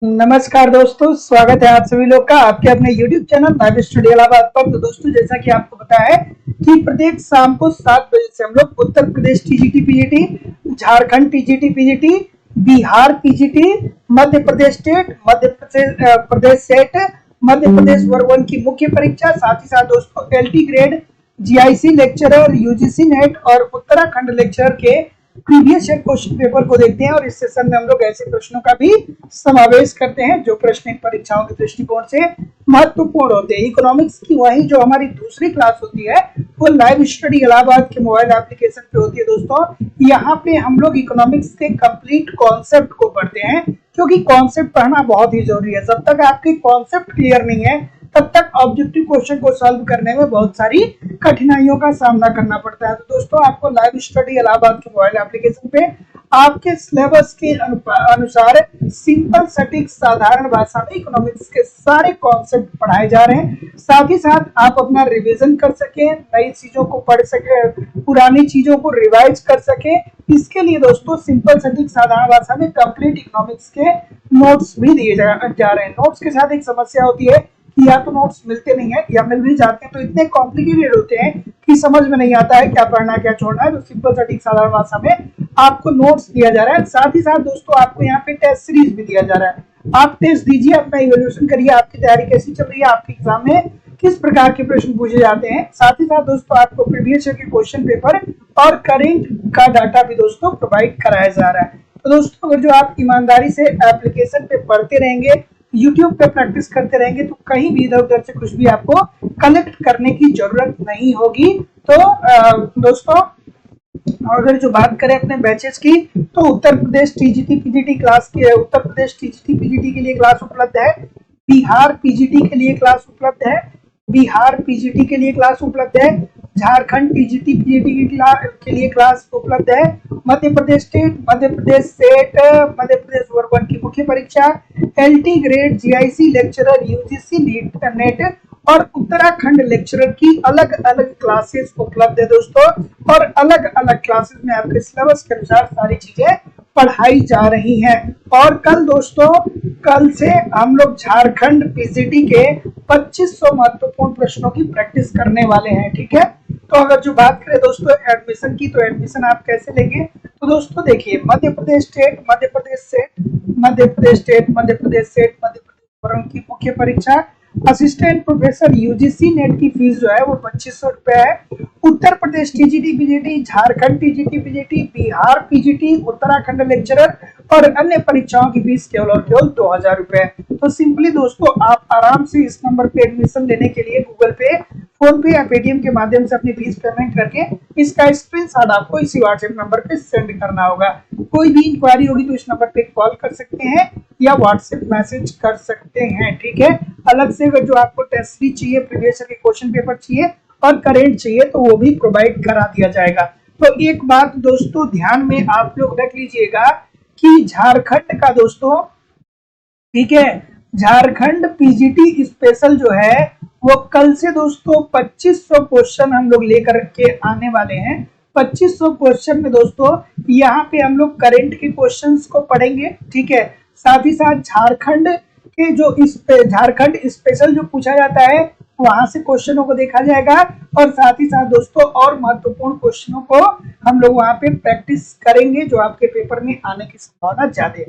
नमस्कार दोस्तों, स्वागत है आप सभी लोग का आपके अपने YouTube channel live study Allahabad पर। तो दोस्तों, जैसा कि आपको पता है कि प्रत्येक शाम को 7 बजे से हम लोग Uttar Pradesh TGT PGT, Jharkhand TGT PGT, Bihar PGT, Madhya Pradesh state, Madhya Pradesh SET, Madhya Pradesh वर्ग 1 की मुख्य परीक्षा, साथ ही साथ दोस्तों LT grade, GIC lecturer, UGC net और उत्तराखंड लेक्चरर के प्रीवियस ईयर क्वेश्चन पेपर को देखते हैं। और इस सेशन में हम लोग ऐसे प्रश्नों का भी समावेश करते हैं जो प्रश्न परीक्षाओं के दृष्टिकोण से महत्वपूर्ण होते हैं। इकोनॉमिक्स की वही जो हमारी दूसरी क्लास होती है वो लाइव स्टडी इलाहाबाद के मोबाइल एप्लीकेशन पे होती है। दोस्तों, यहाँ पे हम लोग इकोनॉमिक्स के कंप्लीट कॉन्सेप्ट को पढ़ते हैं, क्योंकि कॉन्सेप्ट पढ़ना बहुत ही जरूरी है। जब तक आपके कॉन्सेप्ट क्लियर नहीं है तब तक ऑब्जेक्टिव क्वेश्चन को सॉल्व करने में बहुत सारी कठिनाइयों का सामना करना पड़ता है। तो दोस्तों, आपको लाइव स्टडी इलाहाबाद के मोबाइल एप्लीकेशन पे आपके सिलेबस के अनुसार सिंपल सटीक साधारण भाषा में इकोनॉमिक्स के सारे कॉन्सेप्ट पढ़ाए जा रहे हैं। साथ ही साथ आप अपना रिवीजन कर सके, नई चीजों को पढ़ सके, पुरानी चीजों को रिवाइज कर सके। इसके लिए दोस्तों सिंपल सटीक साधारण भाषा में कंप्लीट इकोनॉमिक्स के नोट्स भी दिए जा रहे हैं। नोट्स के साथ एक समस्या होती है कि या तो नोट्स मिलते नहीं है या मिल भी जाते हैं तो इतने कॉम्प्लिकेटेड होते हैं कि समझ में नहीं आता है क्या पढ़ना क्या छोड़ना है। तो सिंपल सटीक साधारण भाषा में आपको नोट्स दिया जा रहा है। साथ ही साथ दोस्तों आपको यहाँ पे टेस्ट सीरीज भी दिया जा रहा है। आप टेस्ट दीजिए, अपना इवैल्यूएशन करिए, आपकी तैयारी कैसी चल रही है, आपके एग्जाम में किस प्रकार के प्रश्न पूछे जाते हैं। साथ ही साथ दोस्तों आपको प्रीवियस ईयर के क्वेश्चन पेपर और करेंट का डाटा भी दोस्तों प्रोवाइड कराया जा रहा है। तो दोस्तों, अगर जो आप ईमानदारी से एप्लीकेशन पे पढ़ते रहेंगे, YouTube पे प्रैक्टिस करते रहेंगे, तो कहीं भी इधर उधर से कुछ भी आपको कलेक्ट करने की जरूरत नहीं होगी। तो दोस्तों, अगर जो बात करें अपने बैचेस की, तो उत्तर प्रदेश टीजीटी पीजीटी क्लास की है, उत्तर प्रदेश टीजीटी पीजीटी के लिए क्लास उपलब्ध है, बिहार पीजीटी के लिए क्लास उपलब्ध है, बिहार पीजीटी के लिए क्लास उपलब्ध है, झारखंड टीजीटी पीजीटी के लिए क्लास उपलब्ध है, मध्य प्रदेश स्टेट, मध्य प्रदेश सेट, मध्य प्रदेश वर्ग 1 की मुख्य परीक्षा, LT grade, GIC lecturer, UGC net और उत्तराखंड लेक्चरर की अलग अलग क्लासेस उपलब्ध है दोस्तों। और अलग अलग क्लासेस में आपके सिलेबस के अनुसार सारी चीजें पढ़ाई जा रही हैं। और कल से हम लोग झारखंड पीजीटी के 2500 महत्वपूर्ण प्रश्नों की प्रैक्टिस करने वाले हैं। ठीक है, तो अगर जो बात करें दोस्तों एडमिशन की, तो एडमिशन आप कैसे लेंगे? तो दोस्तों देखिए, Madhya Pradesh state, Madhya Pradesh SET, Madhya Pradesh state, Madhya Pradesh SET, Madhya Pradesh वर्ग की मुख्य परीक्षा, असिस्टेंट प्रोफेसर UGC नेट की फीस जो है वो 2500 रुपए है। Uttar Pradesh TGT PGT, Jharkhand TGT PGT, Bihar PGT, Uttarakhand lecturer और अन्य परीक्षाओं की फीस केवल और केवल 2000 रुपए। तो सिंपली दोस्तों, आप आराम से इस नंबर पे एडमिशन लेने के लिए गूगल पे, फोन पे या पेटीएम के माध्यम से अपनी फीस पेमेंट करके इसका स्क्रीनशॉट आपको इसी व्हाट्सएप नंबर पे सेंड करना होगा। कोई भी इंक्वायरी होगी तो इस नंबर पे कॉल कर सकते हैं या व्हाट्सएप मैसेज कर सकते हैं। ठीक है, अलग से अगर जो आपको टेस्ट सीरीज चाहिए, प्रीवियस ईयर के क्वेश्चन पेपर चाहिए और करेंट चाहिए तो वो भी प्रोवाइड करा दिया जाएगा। तो एक बात दोस्तों ध्यान में आप लोग रख लीजिएगा कि झारखंड का दोस्तों, ठीक है, झारखंड पीजीटी स्पेशल जो है वो कल से दोस्तों 2500 क्वेश्चन हम लोग लेकर के आने वाले हैं। 2500 क्वेश्चन में दोस्तों यहाँ पे हम लोग करेंट के क्वेश्चंस को पढ़ेंगे। ठीक है, साथ ही साथ झारखंड के जो झारखंड स्पेशल जो पूछा जाता है वहां से क्वेश्चनों को देखा जाएगा और साथ ही साथ दोस्तों और महत्वपूर्ण क्वेश्चनों को हम लोग वहां पे प्रैक्टिस करेंगे जो आपके पेपर में आने की संभावना ज्यादा है।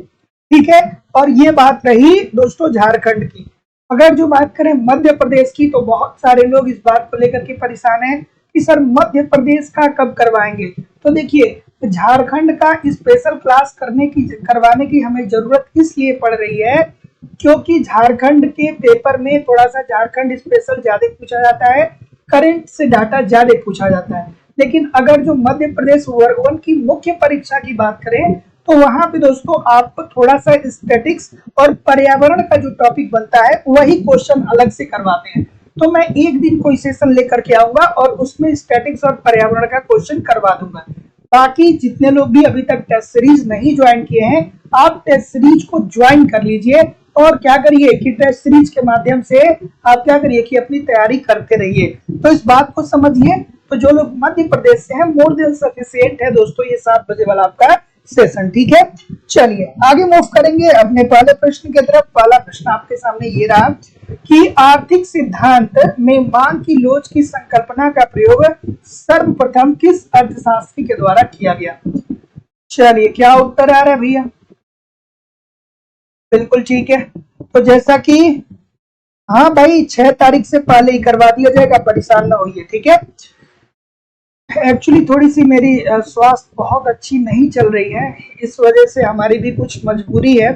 ठीक है, और ये बात रही दोस्तों झारखंड की। अगर जो बात करें मध्य प्रदेश की, तो बहुत सारे लोग इस बात को लेकर के परेशान हैं कि सर मध्य प्रदेश का कब करवाएंगे। तो देखिए, झारखंड का स्पेशल क्लास करवाने की हमें जरूरत इसलिए पड़ रही है क्योंकि झारखंड के पेपर में थोड़ा सा झारखंड स्पेशल ज्यादा पूछा जाता है, करंट से डाटा ज्यादा पूछा जाता है। लेकिन अगर जो मध्य प्रदेश वर्ग 1 की मुख्य परीक्षा की बात करें तो वहां पे दोस्तों आपको थोड़ा सा स्टैटिक्स और पर्यावरण का जो टॉपिक बनता है वही क्वेश्चन अलग से करवाते हैं। तो मैं एक दिन कोई सेशन लेकर के आऊंगा और उसमें स्टैटिक्स और पर्यावरण का क्वेश्चन करवा दूंगा। बाकी जितने लोग भी अभी तक टेस्ट सीरीज नहीं ज्वाइन किए हैं, आप टेस्ट सीरीज को ज्वाइन कर लीजिए और क्या करिए कि टेस्ट सीरीज के माध्यम से आप क्या करिए कि अपनी तैयारी करते रहिए। तो इस बात को समझिए। तो जो लोग मध्य प्रदेश से हैं, मोर देन सफिशिएंट है दोस्तों ये 7 बजे वाला आपका सेशन। ठीक है, चलिए आगे मूव करेंगे अपने पहले प्रश्न की तरफ। पहला प्रश्न आपके सामने ये रहा कि आर्थिक सिद्धांत में मांग की लोच की संकल्पना का प्रयोग सर्वप्रथम किस अर्थशास्त्री के द्वारा किया गया? चलिए क्या उत्तर आ रहा है भैया? बिल्कुल ठीक है। तो जैसा कि हाँ भाई 6 तारीख से पहले ही करवा दिया जाएगा, परेशान ना होइए। ठीक है, एक्चुअली थोड़ी सी मेरी स्वास्थ्य बहुत अच्छी नहीं चल रही है, इस वजह से हमारी भी कुछ मजबूरी है।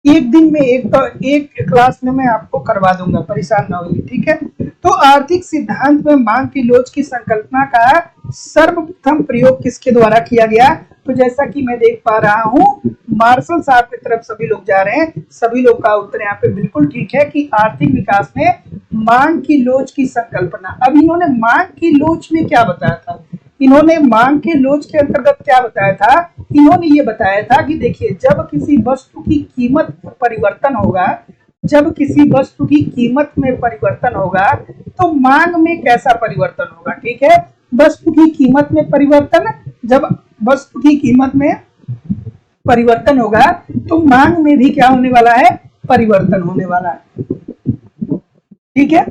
एक दिन में एक क्लास में मैं आपको करवा दूंगा, परेशान ना होइए। ठीक है, तो आर्थिक सिद्धांत में मांग की लोच की संकल्पना का सर्वप्रथम प्रयोग किसके द्वारा किया गया? तो जैसा कि मैं देख पा रहा हूँ मार्शल साहब की तरफ सभी लोग जा रहे हैं, सभी लोग का उत्तर यहाँ पे बिल्कुल ठीक है कि आर्थिक विकास में मांग की लोच की संकल्पना। अब इन्होंने मांग की लोच में क्या बताया था? इन्होंने मांग के लोच के अंतर्गत क्या बताया था? इन्होंने ये बताया था कि देखिए, जब किसी वस्तु की कीमत परिवर्तन होगा, जब किसी वस्तु की कीमत में परिवर्तन होगा तो मांग में कैसा परिवर्तन होगा? ठीक है, वस्तु की कीमत में परिवर्तन, जब वस्तु की कीमत में परिवर्तन होगा तो मांग में भी क्या होने वाला है? परिवर्तन होने वाला है। ठीक है,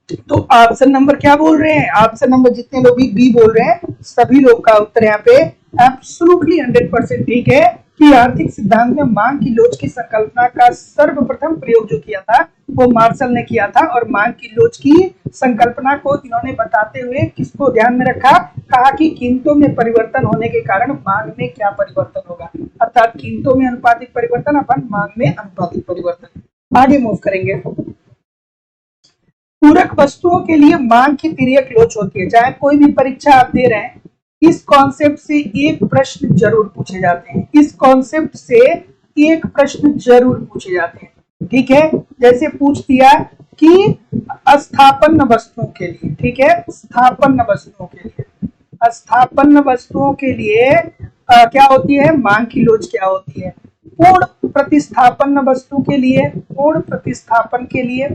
तो ऑप्शन नंबर क्या बोल रहे हैं? ऑप्शन नंबर जितने लोग भी बी बोल रहे हैं सभी लोग का उत्तर यहाँ पे एब्सोल्युटली 100% ठीक है कि आर्थिक सिद्धांत में मांग की लोच की संकल्पना का सर्वप्रथम प्रयोग जो किया था वो मार्शल ने किया था। और मांग की लोच की संकल्पना को इन्होंने बताते हुए किसको ध्यान में रखा? कहा कि कीमतों में परिवर्तन होने के कारण मांग में क्या परिवर्तन होगा, अर्थात कीमतों में अनुपातिक परिवर्तन अपन मांग में अनुपातिक परिवर्तन। आगे मूव करेंगे। पूरक वस्तुओं के लिए मांग की तिर्यक लोच होती है। चाहे कोई भी परीक्षा आप दे रहे हैं, इस कॉन्सेप्ट से एक प्रश्न जरूर पूछे जाते हैं, इस कॉन्सेप्ट से एक प्रश्न जरूर पूछे जाते हैं। ठीक है, जैसे पूछ दिया कि अस्थापन्न वस्तुओं के लिए, ठीक है, स्थापन्न वस्तुओं के लिए, अस्थापन्न वस्तुओं के लिए क्या होती है? मांग की लोच क्या होती है? पूर्ण प्रतिस्थापन्न वस्तु के लिए, पूर्ण प्रतिस्थापन के लिए,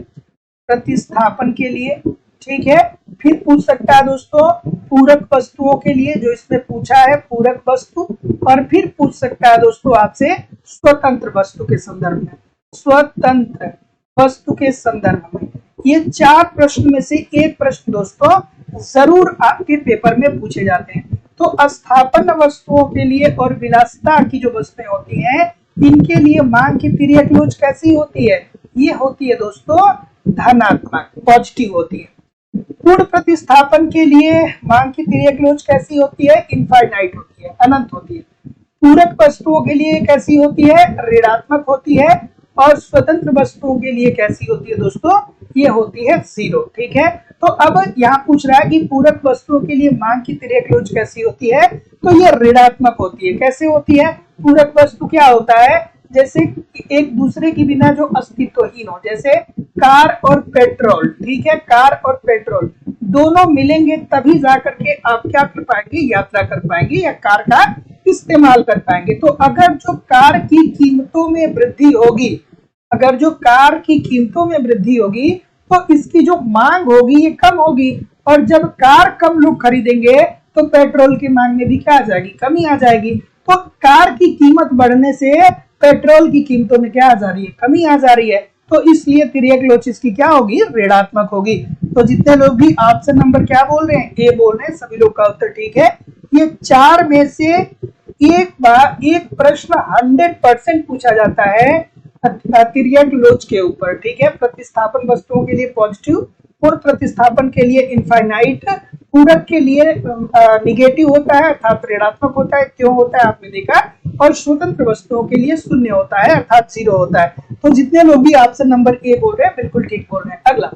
प्रतिस्थापन के लिए। ठीक है, फिर पूछ सकता है दोस्तों पूरक वस्तुओं के लिए, जो इसमें पूछा है पूरक वस्तु, और फिर पूछ सकता है दोस्तों आपसे स्वतंत्र वस्तु के संदर्भ में, स्वतंत्र वस्तु के संदर्भ में। ये 4 प्रश्न में से एक प्रश्न दोस्तों जरूर आपके पेपर में पूछे जाते हैं। तो अस्थापन्न वस्तुओं के लिए और विलासिता की जो वस्तुएं होती हैं इनके लिए मांग की तिर्यक लोच कैसी होती है? ये होती है दोस्तों धनात्मक, पॉजिटिव होती है। पूर्ण प्रतिस्थापन के लिए मांग की तिर्यक लोच कैसी होती है? इनफाइनाइट होती है, अनंत होती है। पूरक वस्तुओं के लिए कैसी होती है? ऋणात्मक होती है। और स्वतंत्र वस्तुओं के लिए कैसी होती है दोस्तों? ये होती है 0। ठीक है, तो अब यहाँ पूछ रहा है कि पूरक वस्तुओं के लिए मांग की तिर्यक लोच कैसी होती है? तो ये ऋणात्मक होती है। कैसे होती है? पूरक वस्तु क्या होता है? जैसे एक दूसरे के बिना जो अस्तित्वहीन हो, जैसे कार और पेट्रोल। ठीक है, कार और पेट्रोल दोनों मिलेंगे तभी जाकर के आप क्या कर पाएंगे? यात्रा कर पाएंगे या कार का इस्तेमाल कर पाएंगे। तो अगर जो कार की कीमतों में वृद्धि होगी, अगर जो कार की कीमतों में वृद्धि होगी तो इसकी जो मांग होगी ये कम होगी, और जब कार कम लोग खरीदेंगे तो पेट्रोल की मांग में भी क्या आ जाएगी? कमी आ जाएगी। तो कार की कीमत बढ़ने से पेट्रोल की कीमतों में क्या आ जा रही है? कमी आ जा रही है। तो इसलिए तिर्यक लोच इसकी क्या होगी? ऋणात्मक होगी। तो जितने लोग भी ऑप्शन नंबर क्या बोल रहे हैं? ए बोल रहे हैं, सभी लोग का उत्तर ठीक है। ये 4 में से एक प्रश्न 100% पूछा जाता है तिर्यक लोच के ऊपर। ठीक है, प्रतिस्थापन वस्तुओं के लिए पॉजिटिव, पूर्ण प्रतिस्थापन के लिए इनफाइनाइट, पूरक के लिए निगेटिव होता है अर्थात ऋणात्मक होता है, क्यों होता है आपने देखा, और स्वतंत्र वस्तुओं के लिए 0 होता है अर्थात 0 होता है। तो जितने लोग भी ऑप्शन नंबर ए बोल रहे हैं बिल्कुल ठीक बोल रहे हैं। अगला,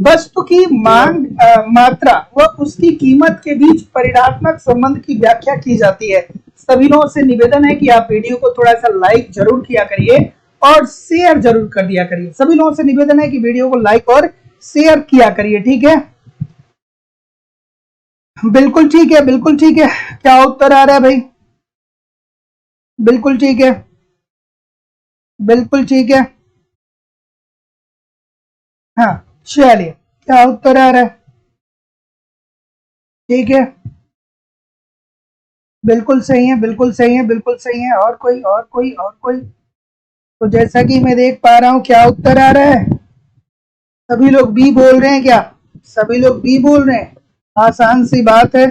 वस्तु की मांग मात्रा व उसकी कीमत के बीच परिणात्मक संबंध की व्याख्या की जाती है। सभी लोगों से निवेदन है कि आप वीडियो को थोड़ा सा लाइक जरूर किया करिए और शेयर जरूर कर दिया करिए। सभी लोगों से निवेदन है कि वीडियो को लाइक और शेयर किया करिए। ठीक है, बिल्कुल ठीक है, बिल्कुल ठीक है। क्या उत्तर आ रहा है भाई? बिल्कुल ठीक है, बिल्कुल ठीक है। हाँ चलिए, क्या उत्तर आ रहा है? ठीक है, बिल्कुल सही है, बिल्कुल सही है, बिल्कुल सही है। और कोई, और कोई, और कोई? तो जैसा कि मैं देख पा रहा हूँ, क्या उत्तर आ रहा है? सभी लोग बी बोल रहे हैं क्या? सभी लोग बी बोल रहे हैं। आसान सी बात है,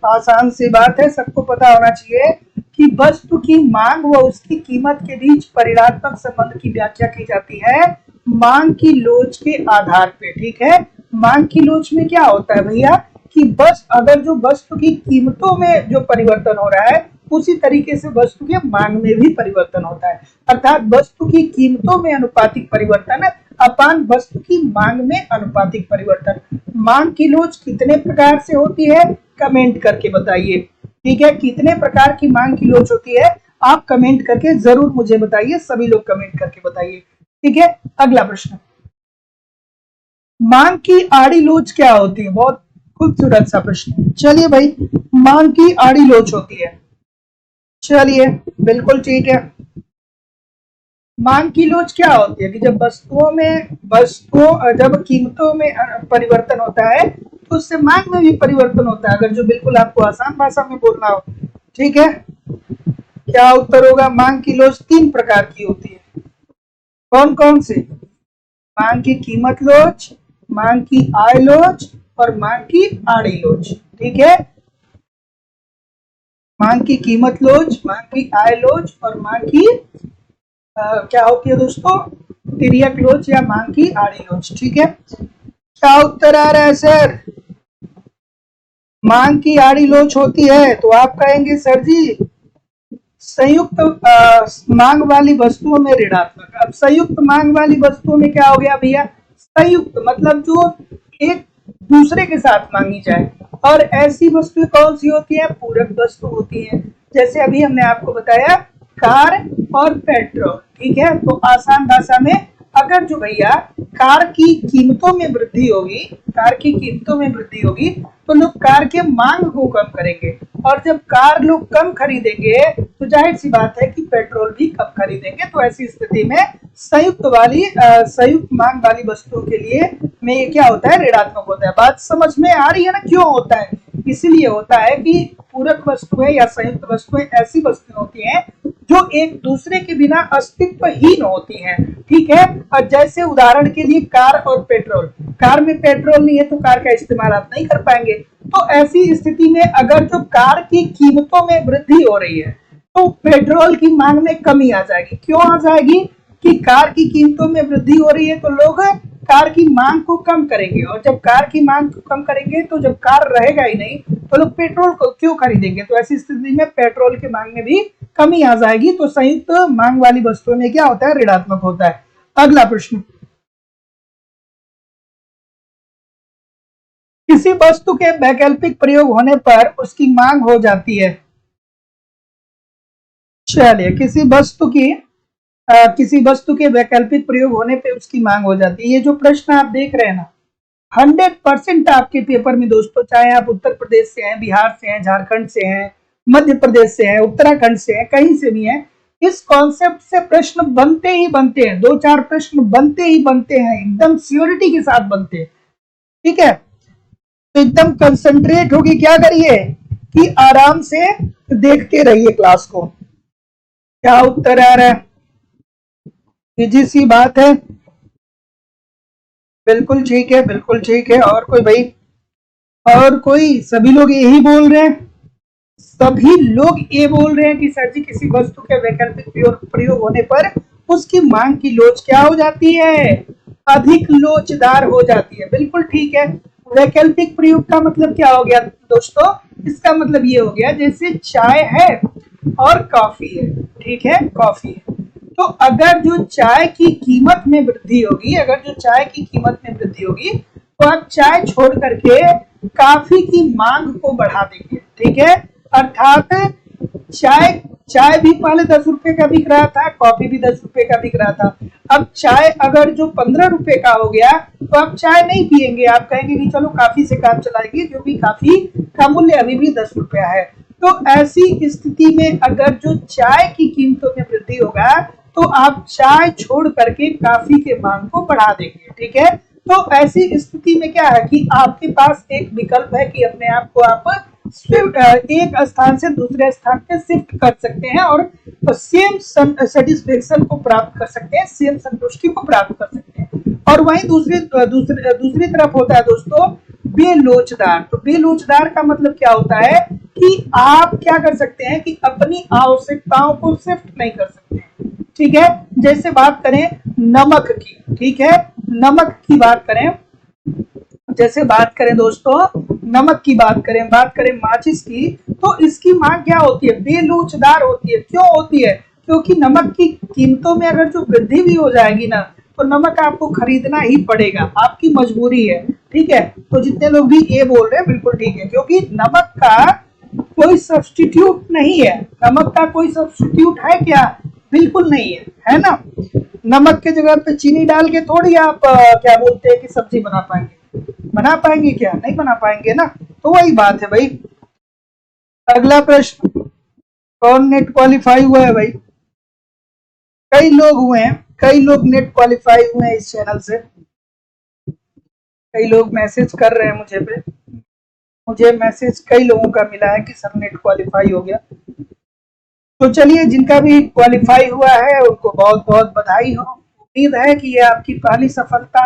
आसान सी बात है। सबको पता होना चाहिए कि वस्तु की मांग व उसकी कीमत के बीच परिणात्मक संबंध की व्याख्या की जाती है मांग की लोच के आधार पे। ठीक है, मांग की लोच में क्या होता है भैया कि बस अगर जो वस्तु की कीमतों में जो परिवर्तन हो रहा है, उसी तरीके से वस्तु के मांग में भी परिवर्तन होता है। अर्थात वस्तु की कीमतों में अनुपातिक परिवर्तन अपान वस्तु की मांग में अनुपातिक परिवर्तन। मांग की लोच कितने प्रकार से होती है, कमेंट करके बताइए। ठीक है, कितने प्रकार की मांग की लोच होती है, आप कमेंट करके जरूर मुझे बताइए। सभी लोग कमेंट करके बताइए। ठीक है, अगला प्रश्न, मांग की आड़ी लोच क्या होती है? बहुत खूबसूरत सा प्रश्न। चलिए भाई, मांग की आड़ी लोच होती है। चलिए, बिल्कुल ठीक है। मांग की लोच क्या होती है कि जब जब कीमतों में परिवर्तन होता है, तो उससे मांग में भी परिवर्तन होता है। अगर जो बिल्कुल आपको आसान भाषा में बोलना हो। ठीक है, क्या उत्तर होगा? मांग की लोच तीन प्रकार की होती है। कौन कौन सी? मांग की कीमत लोच, मांग की आय लोच और मांग की आड़ी लोच। ठीक है, मांग की कीमत लोच, मांग की आय लोच और मांग की क्या होती है दोस्तों? तिर्यक लोच या मांग की आड़ी लोच। ठीक है, क्या उत्तर आ रहा है सर? मांग की आड़ी लोच होती है तो आप कहेंगे सर जी संयुक्त मांग वाली वस्तुओं में ऋणात्मक। अब संयुक्त मांग वाली वस्तुओं में क्या हो गया भैया? संयुक्त मतलब जो एक दूसरे के साथ मांगी जाए। और ऐसी वस्तुएं कौन सी होती है? पूरक वस्तु होती है। जैसे अभी हमने आपको बताया कार और पेट्रोल। ठीक है, तो आसान भाषा में अगर जो भैया कार की कीमतों में वृद्धि होगी, कार की कीमतों में वृद्धि होगी, तो लोग कार के मांग को कम करेंगे। और जब कार लोग कम खरीदेंगे तो जाहिर सी बात है कि पेट्रोल भी कम खरीदेंगे। तो ऐसी स्थिति में संयुक्त मांग वाली वस्तुओं के लिए में ये क्या होता है? ऋणात्मक होता है। बात समझ में आ रही है ना? क्यों होता है? इसीलिए होता है कि पूरक वस्तुएं या संयुक्त वस्तुएं ऐसी वस्तुएं होती हैं जो एक दूसरे के बिना अस्तित्वहीन होती हैं। ठीक है, और जैसे उदाहरण के लिए कार और पेट्रोल। कार में पेट्रोल नहीं है तो कार का इस्तेमाल आप नहीं कर पाएंगे। तो ऐसी स्थिति में अगर जो कार की कीमतों में वृद्धि हो रही है तो पेट्रोल की मांग में कमी आ जाएगी। क्यों आ जाएगी? कि कार की कीमतों में वृद्धि हो रही है तो लोग कार की मांग को कम करेंगे। और जब कार की मांग को कम करेंगे तो जब कार रहेगा ही नहीं तो लोग पेट्रोल को क्यों खरीदेंगे? तो ऐसी स्थिति में पेट्रोल की मांग में भी कमी आ जाएगी। तो संयुक्त मांग वाली वस्तुओं में क्या होता है? ऋणात्मक होता है। अगला प्रश्न, किसी वस्तु के वैकल्पिक प्रयोग होने पर उसकी मांग हो जाती है। चलिए, किसी वस्तु के वैकल्पिक प्रयोग होने पे उसकी मांग हो जाती है। ये जो प्रश्न आप देख रहे हैं ना, 100% आपके पेपर में दोस्तों, चाहे आप उत्तर प्रदेश से हैं, बिहार से हैं, झारखंड से हैं, मध्य प्रदेश से हैं, उत्तराखंड से हैं, कहीं से भी हैं, इस कॉन्सेप्ट से प्रश्न बनते ही बनते हैं। 2-4 प्रश्न बनते ही बनते हैं, एकदम श्योरिटी के साथ बनते हैं। ठीक है, तो एकदम कंसंट्रेट होके क्या करिए कि आराम से देखते रहिए क्लास को। क्या उत्तर आ रहा है? इजी सी बात है। बिल्कुल ठीक है, बिल्कुल ठीक है। और कोई भाई? और कोई? सभी लोग यही बोल रहे हैं, सभी लोग ये बोल रहे हैं कि सर जी किसी वस्तु के वैकल्पिक प्रयोग होने पर उसकी मांग की लोच क्या हो जाती है? अधिक लोचदार हो जाती है। बिल्कुल ठीक है। वैकल्पिक प्रयोग का मतलब क्या हो गया दोस्तों? इसका मतलब ये हो गया जैसे चाय है और कॉफी है। ठीक है, कॉफी है तो अगर जो चाय की कीमत में वृद्धि होगी, अगर जो चाय की कीमत में वृद्धि होगी तो आप चाय छोड़ करके कॉफी की मांग को बढ़ा देंगे। ठीक है, अर्थात चाय चाय भी पहले 10 रुपए का बिक रहा था, कॉफी भी 10 रुपए का बिक रहा था। अब चाय अगर जो 15 रुपए का हो गया तो आप चाय नहीं पियेंगे, आप कहेंगे कि चलो कॉफी से काम चलाएंगे क्योंकि कॉफी का मूल्य अभी भी 10 रुपया है। तो ऐसी स्थिति में अगर जो चाय की कीमतों में वृद्धि होगा तो आप चाय छोड़ करके कॉफी के मांग को बढ़ा देंगे। ठीक है, तो ऐसी स्थिति में क्या है कि आपके पास एक विकल्प है कि अपने आप को आप एक स्थान से दूसरे स्थान पे शिफ्ट कर सकते हैं और सेम सेटिस्फेक्शन को प्राप्त कर सकते हैं, सेम संतुष्टि को प्राप्त कर सकते हैं। और वहीं दूसरी तरफ होता है दोस्तों बेलोचदार। तो बेलोचदार का मतलब क्या होता है कि आप क्या कर सकते हैं कि अपनी आवश्यकताओं को शिफ्ट नहीं कर सकते, ठीक है। जैसे बात करें नमक की, ठीक है, नमक की बात करें, जैसे बात करें दोस्तों नमक की बात करें माचिस की, तो इसकी मांग क्या होती है, बेलोचदार होती है। क्यों होती है, क्योंकि नमक की कीमतों में अगर जो वृद्धि भी हो जाएगी ना, तो नमक आपको खरीदना ही पड़ेगा, आपकी मजबूरी है, ठीक है। तो जितने लोग भी ये बोल रहे हैं बिल्कुल ठीक है, क्योंकि नमक का कोई सब्स्टिट्यूट नहीं है। नमक का कोई सब्स्टिट्यूट है क्या, बिल्कुल नहीं है, है ना। नमक के जगह पे चीनी डाल के थोड़ी आप क्या बोलते हैं कि सब्जी बना पाएंगे क्या, नहीं बना पाएंगे ना। तो वही बात है भाई। अगला प्रश्न, कौन नेट क्वालिफाई हुआ है भाई, कई लोग हुए हैं, कई लोग नेट क्वालिफाई हुए हैं इस चैनल से, कई लोग मैसेज कर रहे हैं मुझे मैसेज कई लोगों का मिला है कि सर नेट क्वालिफाई हो गया। तो चलिए जिनका भी क्वालिफाई हुआ है उनको बहुत बहुत बधाई हो। उम्मीद है कि ये आपकी पहली सफलता,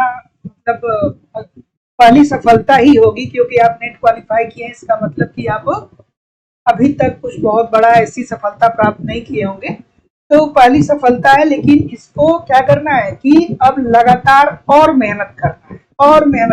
मतलब पहली सफलता ही होगी, क्योंकि आप नेट क्वालिफाई किए हैं, इसका मतलब कि आप अभी तक कुछ बहुत बड़ा ऐसी सफलता प्राप्त नहीं किए होंगे। तो पहली सफलता है, लेकिन इसको क्या करना है कि अब लगातार और मेहनत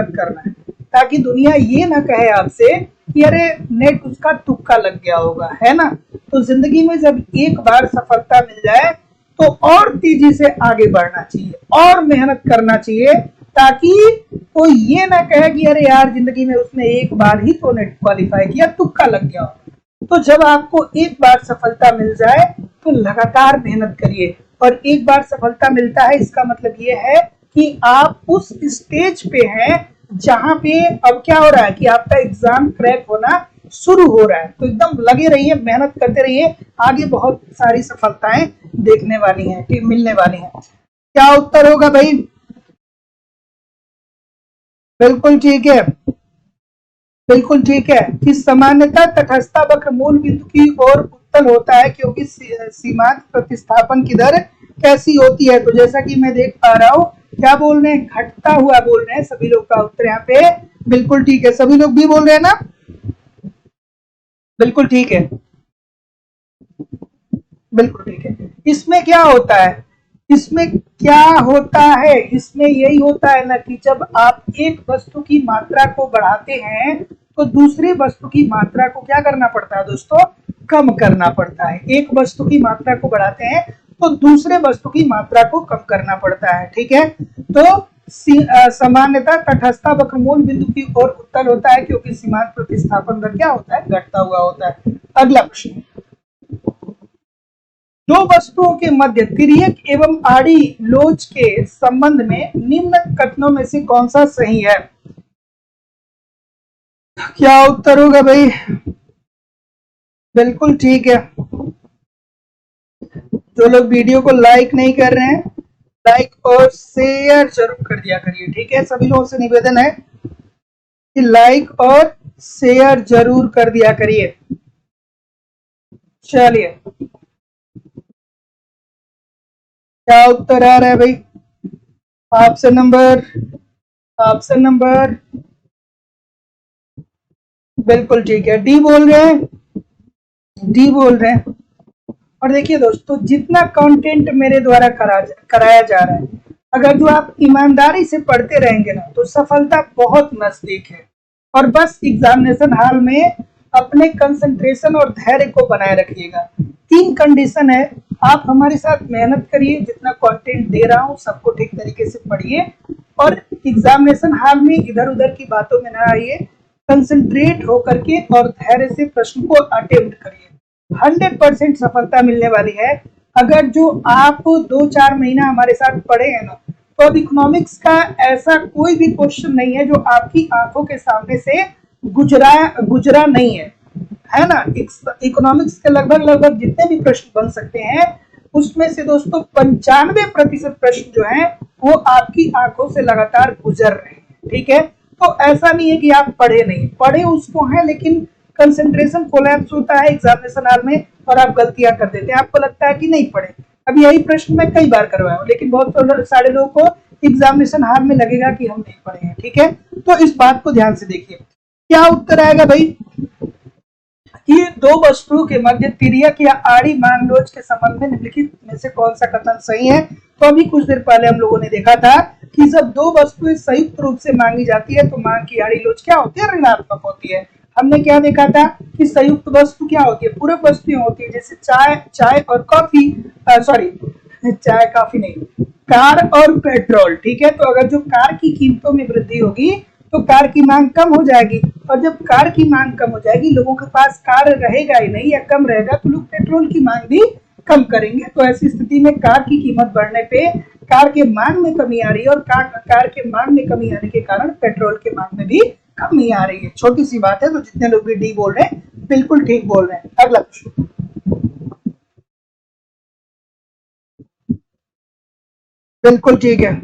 करना है, ताकि दुनिया ये ना कहे आपसे कि अरे नेट उसका तुक्का लग गया होगा, है ना। तो जिंदगी में जब एक बार सफलता मिल जाए तो और तेजी से आगे बढ़ना चाहिए और मेहनत करना चाहिए, ताकि कोई ये ना कहे कि अरे यार जिंदगी में उसने एक बार ही तो नेट क्वालिफाई किया, तुक्का लग गया होगा। तो जब आपको एक बार सफलता मिल जाए तो लगातार मेहनत करिए, और एक बार सफलता मिलता है इसका मतलब ये है कि आप उस स्टेज पे हैं जहां पे अब क्या हो रहा है कि आपका एग्जाम क्रैक होना शुरू हो रहा है। तो एकदम लगे रहिए, मेहनत करते रहिए, आगे बहुत सारी सफलताएं देखने वाली हैं, मिलने वाली हैं। क्या उत्तर होगा भाई, बिल्कुल ठीक है, बिल्कुल ठीक है कि सामान्यतः तटस्थ वक्र मूल बिंदु की ओर उत्तल होता है, क्योंकि सीमांत प्रतिस्थापन की दर कैसी होती है। तो जैसा कि मैं देख पा रहा हूँ, क्या बोल रहे हैं, घटता हुआ बोल रहे हैं सभी लोग का उत्तर यहाँ पे बिल्कुल ठीक है। सभी लोग भी बोल रहे हैं ना, बिल्कुल ठीक है, बिल्कुल ठीक है। इसमें क्या होता है, इसमें यही होता है ना कि जब आप एक वस्तु की मात्रा को बढ़ाते हैं तो दूसरी वस्तु की मात्रा को क्या करना पड़ता है दोस्तों, कम करना पड़ता है। एक वस्तु की मात्रा को बढ़ाते हैं तो दूसरे वस्तु की मात्रा को कम करना पड़ता है, ठीक है। तो सामान्यतः तटस्थ वक्र मूल बिंदु की ओर उत्तल होता है, क्योंकि सीमांत प्रतिस्थापन दर क्या होता है, घटता हुआ होता है। अगला प्रश्न, दो वस्तुओं के मध्य तिर्यक एवं आड़ी लोच के संबंध में निम्न कथनों में से कौन सा सही है। क्या उत्तर होगा भाई, बिल्कुल ठीक है। जो लोग वीडियो को लाइक नहीं कर रहे हैं, लाइक और शेयर जरूर कर दिया करिए, ठीक है। सभी लोगों से निवेदन है कि लाइक और शेयर जरूर कर दिया करिए। चलिए, क्या उत्तर आ रहा है भाई, ऑप्शन नंबर बिल्कुल ठीक है, डी बोल रहे हैं। और देखिए दोस्तों, जितना कंटेंट मेरे द्वारा कराया जा रहा है, अगर जो आप ईमानदारी से पढ़ते रहेंगे ना, तो सफलता बहुत नजदीक है। और बस एग्जामिनेशन हॉल में अपने कंसंट्रेशन और धैर्य को बनाए रखिएगा। 3 कंडीशन है, आप हमारे साथ मेहनत करिए, जितना कंटेंट दे रहा हूँ सबको ठीक तरीके से पढ़िए, और एग्जामिनेशन हॉल में इधर उधर की बातों में ना आइए, कंसंट्रेट होकर के और धैर्य से प्रश्न को अटेम्प्ट करिए। 100% सफलता मिलने वाली है। अगर जो आप 2-4 महीना हमारे साथ पढ़े हैं ना, तो अब इकोनॉमिक्स का ऐसा कोई भी क्वेश्चन नहीं है जो आपकी आंखों के सामने से गुजरा नहीं है ना। इकोनॉमिक्स के लगभग जितने भी प्रश्न बन सकते हैं, उसमें से दोस्तों 95% प्रश्न जो हैं वो आपकी आंखों से लगातार गुजर रहे हैं। ठीक है। तो ऐसा नहीं है कि आप पढ़े नहीं, पढ़े उसको हैं, लेकिन कंसंट्रेशन कोलैप्स होता है एग्जामिनेशन हॉल में और आप गलतियां कर देते हैं। आपको लगता है कि नहीं पढ़े। अब यही प्रश्न मैं कई बार करवाया हूँ, लेकिन बहुत सारे लोगों को एग्जामिनेशन हॉल में लगेगा कि हम नहीं पढ़े हैं, ठीक है। तो इस बात को ध्यान से देखिए, क्या उत्तर आएगा भाई कि दो वस्तुओं के मध्य तिर्यक या आड़ी मांग लोच के संबंध में निम्नलिखित में से कौन सा कथन सही है। तो अभी कुछ देर पहले हम लोगों ने देखा था कि जब दो वस्तुएं संयुक्त रूप से मांगी जाती है तो मांग की आड़ी लोच क्या होती है, ऋणात्मक होती है। हमने क्या देखा था कि संयुक्त वस्तु क्या होती है, पूरक वस्तुएं होती है, जैसे चाय और कॉफी, सॉरी चाय कॉफी नहीं, कार और पेट्रोल, ठीक है। तो अगर जो कार की कीमतों में वृद्धि होगी तो कार की मांग कम हो जाएगी, और जब कार की मांग कम हो जाएगी, लोगों के पास कार रहेगा ही नहीं या कम रहेगा, तो लोग पेट्रोल की मांग भी कम करेंगे। तो ऐसी स्थिति में कार की कीमत बढ़ने पे कार के मांग में कमी आ रही है, और कार के मांग में कमी आने के कारण पेट्रोल के मांग में भी कमी आ रही है। छोटी सी बात है। तो जितने लोग भी डी बोल रहे हैं बिल्कुल ठीक बोल रहे हैं। अगला प्रश्न, बिल्कुल ठीक है।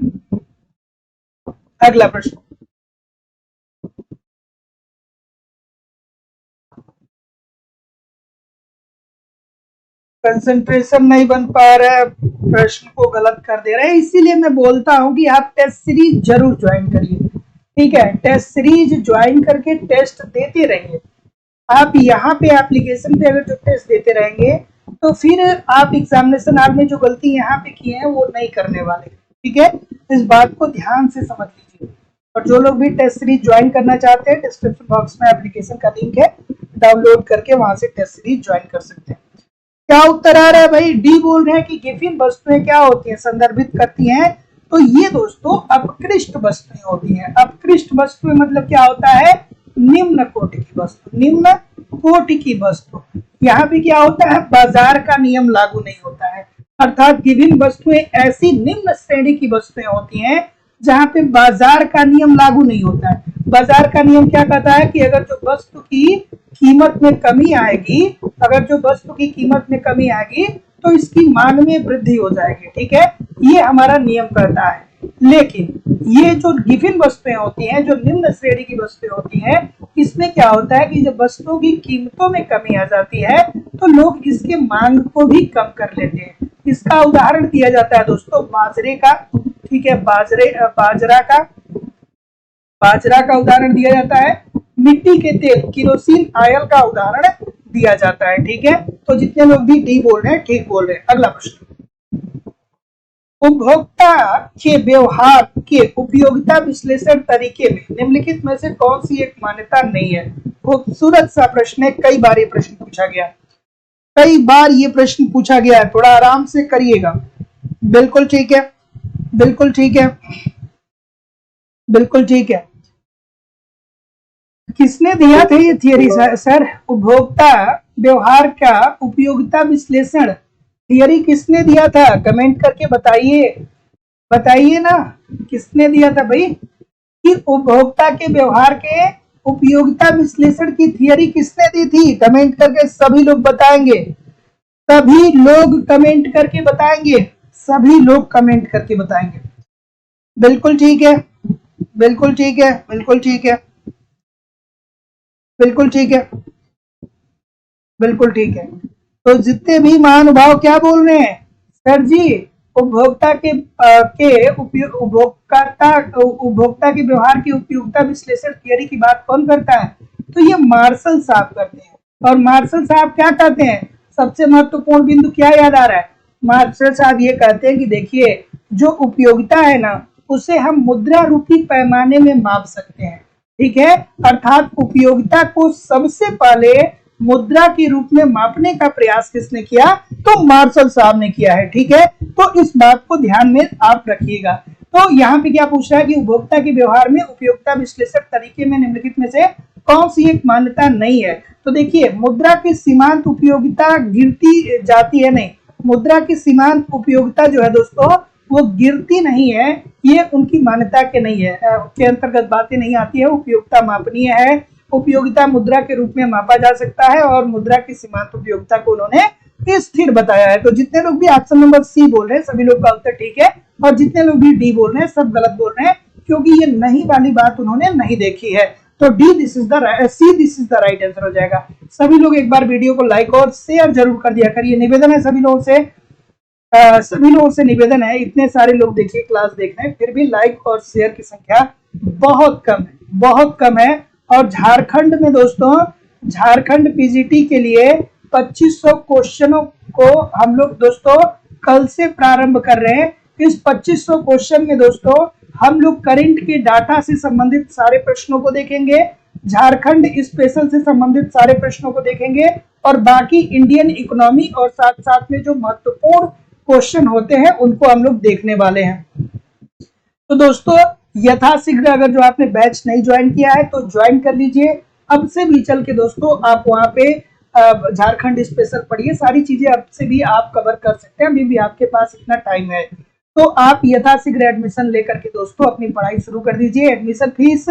अगला प्रश्न, कंसंट्रेशन नहीं बन पा रहा है, प्रश्न को गलत कर दे रहे हैं, इसीलिए मैं बोलता हूं कि आप टेस्ट सीरीज जरूर ज्वाइन करिए, ठीक है। टेस्ट सीरीज ज्वाइन करके टेस्ट देते रहिए। आप यहाँ पे एप्लीकेशन पे अगर जो टेस्ट देते रहेंगे तो फिर आप एग्जामिनेशन हॉल में जो गलती यहाँ पे किए हैं वो नहीं करने वाले, ठीक है। इस बात को ध्यान से समझ लीजिए। और जो लोग भी टेस्ट सीरीज ज्वाइन करना चाहते हैं, डिस्क्रिप्शन बॉक्स में एप्लीकेशन का लिंक है, डाउनलोड करके वहां से टेस्ट सीरीज ज्वाइन कर सकते हैं। क्या उत्तर आ रहा है भाई? डी बोल रहे हैं कि गिवन वस्तुएं क्या होती हैं, संदर्भित करती हैं। तो ये दोस्तों अपकृष्ट वस्तुएं होती हैं। अपकृष्ट वस्तुएं मतलब क्या होता है, निम्न कोटि की वस्तु, निम्न कोटि की वस्तु। यहाँ पे क्या होता है, बाजार का नियम लागू नहीं होता है, अर्थात गिवन वस्तुएं ऐसी निम्न श्रेणी की वस्तुएं होती हैं जहाँ पे बाजार का नियम लागू नहीं होता है। बाजार का नियम क्या कहता है कि अगर जो वस्तु की कीमत में कमी आएगी, अगर जो वस्तु की कीमत में कमी आएगी तो इसकी मांग में वृद्धि हो जाएगी, ठीक है। ये हमारा नियम कहता है। लेकिन ये जो गिवन वस्तुएं होती हैं, जो निम्न श्रेणी की वस्तुएं होती हैं, इसमें क्या होता है कि जब वस्तुओं की कीमतों में कमी आ जाती है तो लोग इसके मांग को भी कम कर लेते हैं। इसका उदाहरण दिया जाता है दोस्तों बाजरे का, ठीक है, बाजरा का उदाहरण दिया जाता है, मिट्टी के तेल किरोसिन ऑयल का उदाहरण दिया जाता है, ठीक है। तो जितने लोग भी डी बोल रहे हैं ठीक बोल रहे हैं। अगला प्रश्न, उपभोक्ता के व्यवहार के उपयोगिता विश्लेषण तरीके में निम्नलिखित में से कौन सी एक मान्यता नहीं है। खूबसूरत सा प्रश्न है, कई बार ये प्रश्न पूछा गया, कई बार ये प्रश्न पूछा गया है, थोड़ा आराम से करिएगा। बिल्कुल ठीक है, बिल्कुल ठीक है, बिल्कुल ठीक है। किसने दिया था ये थियरी सर? उपभोक्ता व्यवहार का उपयोगिता विश्लेषण थियरी किसने दिया था? कमेंट करके बताइए, बताइए ना किसने दिया था भाई कि उपभोक्ता के व्यवहार के उपयोगिता विश्लेषण की थियरी किसने दी थी? कमेंट करके सभी लोग बताएंगे, सभी लोग कमेंट करके बताएंगे, सभी लोग कमेंट करके बताएंगे। बिल्कुल ठीक है, बिल्कुल ठीक है, बिल्कुल ठीक है, बिल्कुल ठीक है, बिल्कुल ठीक है। तो जितने भी महानुभाव क्या बोल रहे हैं सर जी, उपभोक्ता के उपभोक्ता के व्यवहार की उपयोगिता विश्लेषण थियरी की बात कौन करता है? तो ये मार्शल साहब करते हैं। और मार्शल साहब क्या कहते हैं? सबसे महत्वपूर्ण बिंदु क्या याद आ रहा है? मार्शल साहब ये कहते हैं कि देखिए जो उपयोगिता है ना, उसे हम मुद्रा रूपी पैमाने में माप सकते हैं, ठीक है। अर्थात उपयोगिता को सबसे पहले मुद्रा के रूप में मापने का प्रयास किसने किया? तो मार्शल साहब ने किया है, ठीक है। तो इस बात को ध्यान में आप रखिएगा। तो यहाँ पे क्या पूछ रहा है कि उपभोक्ता के व्यवहार में उपयोगिता विश्लेषण तरीके में निम्नलिखित में से कौन सी एक मान्यता नहीं है? तो देखिए मुद्रा की सीमांत उपयोगिता गिरती जाती है नहीं, मुद्रा की सीमांत उपयोगिता जो है दोस्तों वो गिरती नहीं है, ये उनकी मान्यता के नहीं है, के अंतर्गत बातें नहीं आती है। उपयोगिता मापनीय है, उपयोगिता मुद्रा के रूप में मापा जा सकता है, और मुद्रा की सीमांत उपयोगिता को उन्होंने स्थिर बताया है। तो जितने लोग भी ऑप्शन नंबर सी बोल रहे हैं सभी लोग का उत्तर ठीक है, और जितने लोग भी डी बोल रहे हैं सब गलत बोल रहे हैं। क्योंकि ये नहीं वाली बात उन्होंने नहीं देखी है। तो D this is the C this is the right answer हो जाएगा। सभी लोग एक बार वीडियो को लाइक और शेयर जरूर कर दिया करिए। निवेदन है सभी लोगों से निवेदन है, इतने सारे लोग देखिए क्लास देख रहे हैं, फिर भी लाइक और शेयर की संख्या बहुत कम है। और झारखंड में दोस्तों, झारखंड पीजीटी के लिए 2500 क्वेश्चनों को हम लोग दोस्तों कल से प्रारंभ कर रहे हैं। इस 2500 क्वेश्चन में दोस्तों हम लोग करंट के डाटा से संबंधित सारे प्रश्नों को देखेंगे, झारखंड स्पेशल से संबंधित सारे प्रश्नों को देखेंगे और बाकी इंडियन इकोनॉमी और साथ साथ में जो महत्वपूर्ण क्वेश्चन होते हैं उनको हम लोग देखने वाले हैं। तो दोस्तों यथाशीघ्र अगर जो आपने बैच नहीं ज्वाइन किया है तो ज्वाइन कर लीजिए। अब से भी चल के दोस्तों आप वहां पे झारखंड स्पेशल पढ़िए, सारी चीजें अब से भी आप कवर कर सकते हैं, अभी भी आपके पास इतना टाइम है। तो आप यथाशीघ्र एडमिशन लेकर के दोस्तों अपनी पढ़ाई शुरू कर दीजिए। एडमिशन फीस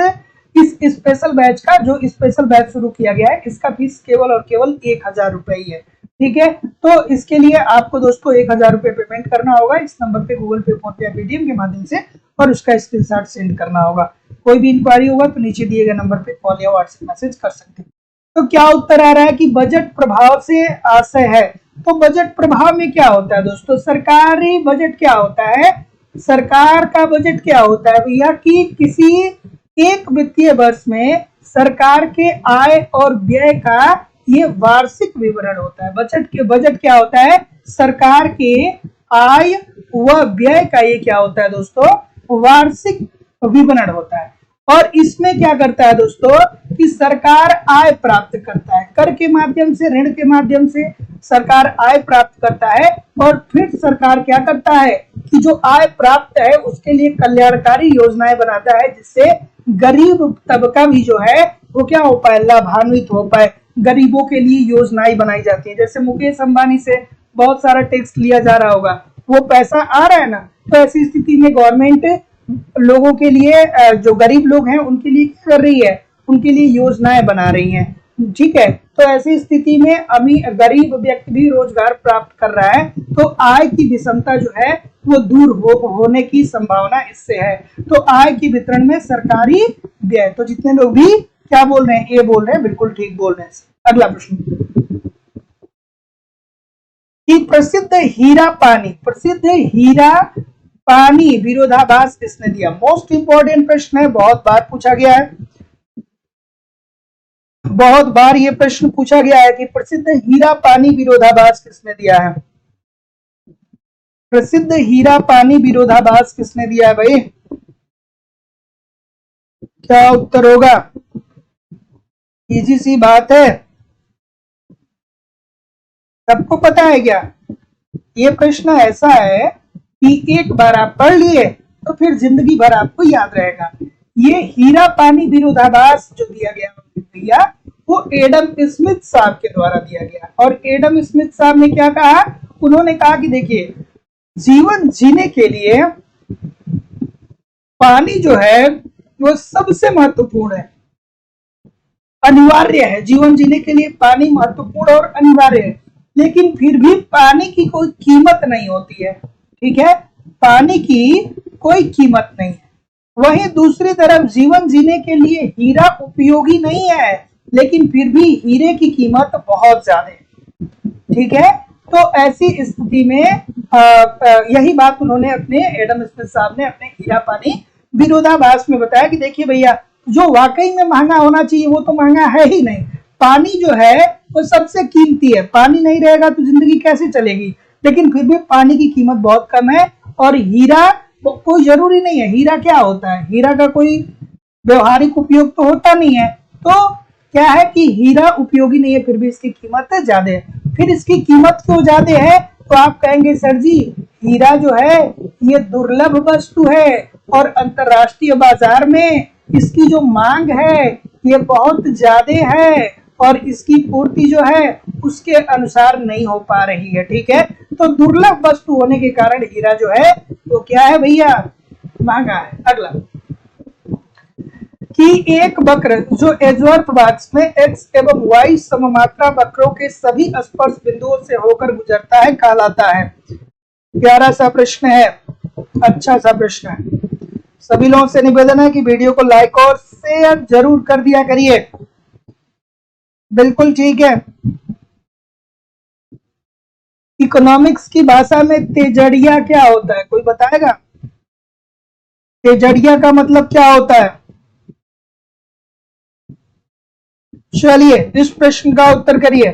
इस स्पेशल बैच का, जो स्पेशल बैच शुरू किया गया है, इसका फीस केवल और केवल 1000 रुपए ही है। ठीक है, तो इसके लिए आपको दोस्तों 1000 रुपए पेमेंट करना होगा इस नंबर पे, गूगल पे, फोन पे या पेटीएम के माध्यम से, और उसका स्क्रीनशॉट सेंड करना होगा। कोई भी इंक्वायरी होगा तो नीचे दिए गए नंबर पे कॉल या व्हाट्सएप मैसेज कर सकते हैं। तो क्या उत्तर आ रहा है कि बजट प्रभाव से आशय है। तो बजट प्रभाव में क्या होता है दोस्तों, सरकारी बजट क्या होता है, सरकार का बजट क्या होता है भैया, कि किसी एक वित्तीय वर्ष में सरकार के आय और व्यय का ये वार्षिक विवरण होता है। बजट क्या होता है, सरकार के आय व व्यय का ये क्या होता है दोस्तों, वार्षिक विवरण होता है। और इसमें क्या करता है दोस्तों कि सरकार आय प्राप्त करता है, कर के माध्यम से, ऋण के माध्यम से सरकार आय प्राप्त करता है, और फिर सरकार क्या करता है कि जो आय प्राप्त है उसके लिए कल्याणकारी योजनाएं बनाता है, जिससे गरीब तबका भी जो है वो क्या हो पाए, लाभान्वित हो पाए। गरीबों के लिए योजनाएं बनाई जाती है, जैसे मुकेश अंबानी से बहुत सारा टैक्स लिया जा रहा होगा, वो पैसा आ रहा है ना, तो ऐसी स्थिति में गवर्नमेंट लोगों के लिए, जो गरीब लोग हैं उनके लिए क्या कर रही है, उनके लिए योजनाएं बना रही हैं। ठीक है, तो ऐसी स्थिति में अमीर गरीब व्यक्ति भी रोजगार प्राप्त कर रहा है, तो आय की विषमता जो है वो दूर होने की संभावना इससे है। तो आय के वितरण में सरकारी व्यय, तो जितने लोग भी क्या बोल रहे हैं, ये बोल रहे हैं, बिल्कुल ठीक बोल रहे हैं। अगला प्रश्न कि प्रसिद्ध हीरा पानी विरोधाभास किसने दिया। मोस्ट इंपॉर्टेंट प्रश्न है, बहुत बार पूछा गया है, बहुत बार ये प्रश्न पूछा गया है कि प्रसिद्ध हीरा पानी विरोधाभास किसने दिया है। प्रसिद्ध हीरा पानी विरोधाभास किसने दिया है भाई, क्या उत्तर होगा। इजी सी बात है, सबको पता है क्या। ये प्रश्न ऐसा है कि एक बार आप पढ़ लिए तो फिर जिंदगी भर आपको याद रहेगा। ये हीरा पानी विरोधाभास जो दिया गया भैया, वो एडम स्मिथ साहब के द्वारा दिया गया। और एडम स्मिथ साहब ने क्या कहा, उन्होंने कहा कि देखिए जीवन जीने के लिए पानी जो है वो सबसे महत्वपूर्ण है, अनिवार्य है। जीवन जीने के लिए पानी महत्वपूर्ण और अनिवार्य है, लेकिन फिर भी पानी की कोई कीमत नहीं होती है। ठीक है, पानी की कोई कीमत नहीं है। वहीं दूसरी तरफ जीवन जीने के लिए हीरा उपयोगी नहीं है, लेकिन फिर भी हीरे की कीमत बहुत ज्यादा है। ठीक है, तो ऐसी स्थिति में यही बात उन्होंने अपने एडम स्मिथ साहब ने अपने हीरा पानी विरोधाभास में बताया कि देखिए भैया, जो वाकई में महंगा होना चाहिए वो तो महंगा है ही नहीं। पानी जो है वो सबसे कीमती है, पानी नहीं रहेगा तो जिंदगी कैसे चलेगी, लेकिन फिर भी पानी की कीमत बहुत कम है। और हीरा कोई जरूरी नहीं है, हीरा क्या होता है, हीरा का कोई व्यवहारिक उपयोग तो होता नहीं है। तो क्या है कि हीरा उपयोगी नहीं है, फिर भी इसकी कीमत ज्यादा है। फिर इसकी कीमत क्यों ज्यादा है, तो आप कहेंगे सर जी हीरा जो है ये दुर्लभ वस्तु है और अंतरराष्ट्रीय बाजार में इसकी जो मांग है ये बहुत ज्यादा है और इसकी पूर्ति जो है उसके अनुसार नहीं हो पा रही है। ठीक है, तो दुर्लभ वस्तु होने के कारण हीरा जो है तो क्या है भैया, महंगा है। अगला कि एक वक्र जो एजवर्थ बॉक्स में एक्स एवं वाई सममात्रा वक्रों के सभी स्पर्श बिंदुओं से होकर गुजरता है कहलाता है। प्यारा सा प्रश्न है, अच्छा सा प्रश्न है। सभी लोगों से निवेदन है कि वीडियो को लाइक और शेयर जरूर कर दिया करिए। बिल्कुल ठीक है। इकोनॉमिक्स की भाषा में तेजड़िया क्या होता है, कोई बताएगा? तेजड़िया का मतलब क्या होता है? चलिए इस प्रश्न का उत्तर करिए।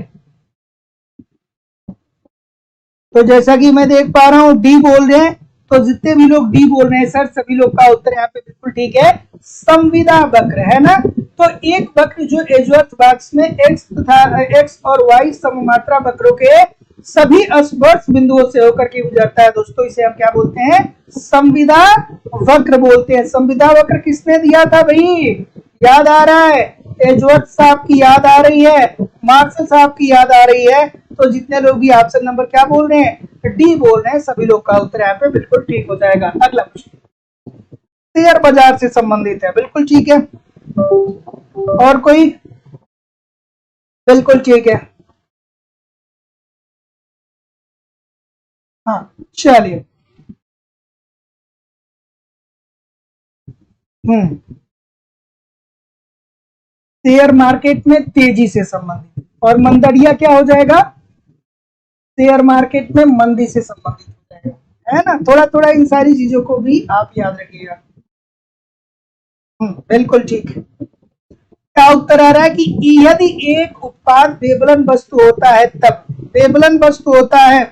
तो जैसा कि मैं देख पा रहा हूं डी बोल रहे हैं, तो जितने भी लोग डी बोल रहे हैं सर, सभी लोग का उत्तर यहाँ पे बिल्कुल ठीक है, संविदा वक्र है ना। तो एक वक्र जो एजवर्थ बॉक्स में एक्स तथा एक्स और वाई सममात्रा वक्रों के सभी स्पर्श बिंदुओं से होकर के गुजरता है दोस्तों, इसे हम क्या बोलते हैं? संविदा वक्र बोलते हैं। संविदा वक्र किसने दिया था भाई? याद आ रहा है? एजवर्थ साहब की याद आ रही है, मार्शल साहब की याद आ रही है। तो जितने लोग भी ऑप्शन नंबर क्या बोल रहे हैं? डी बोल रहे हैं, सभी लोग का उत्तर यहाँ पे बिल्कुल ठीक हो जाएगा। अगला प्रश्न शेयर बाजार से संबंधित है, बिल्कुल ठीक है। और कोई? बिल्कुल ठीक है। हाँ चलिए। शेयर मार्केट में तेजी से संबंधित, और मंदड़िया क्या हो जाएगा? शेयर मार्केट में मंदी से संबंधित हो जाएगा, है ना। थोड़ा थोड़ा इन सारी चीजों को भी आप याद रखिएगा। बिल्कुल ठीक है। क्या उत्तर आ रहा है कि यदि एक उत्पाद बेबलन वस्तु होता है तब, बेबलन वस्तु होता है,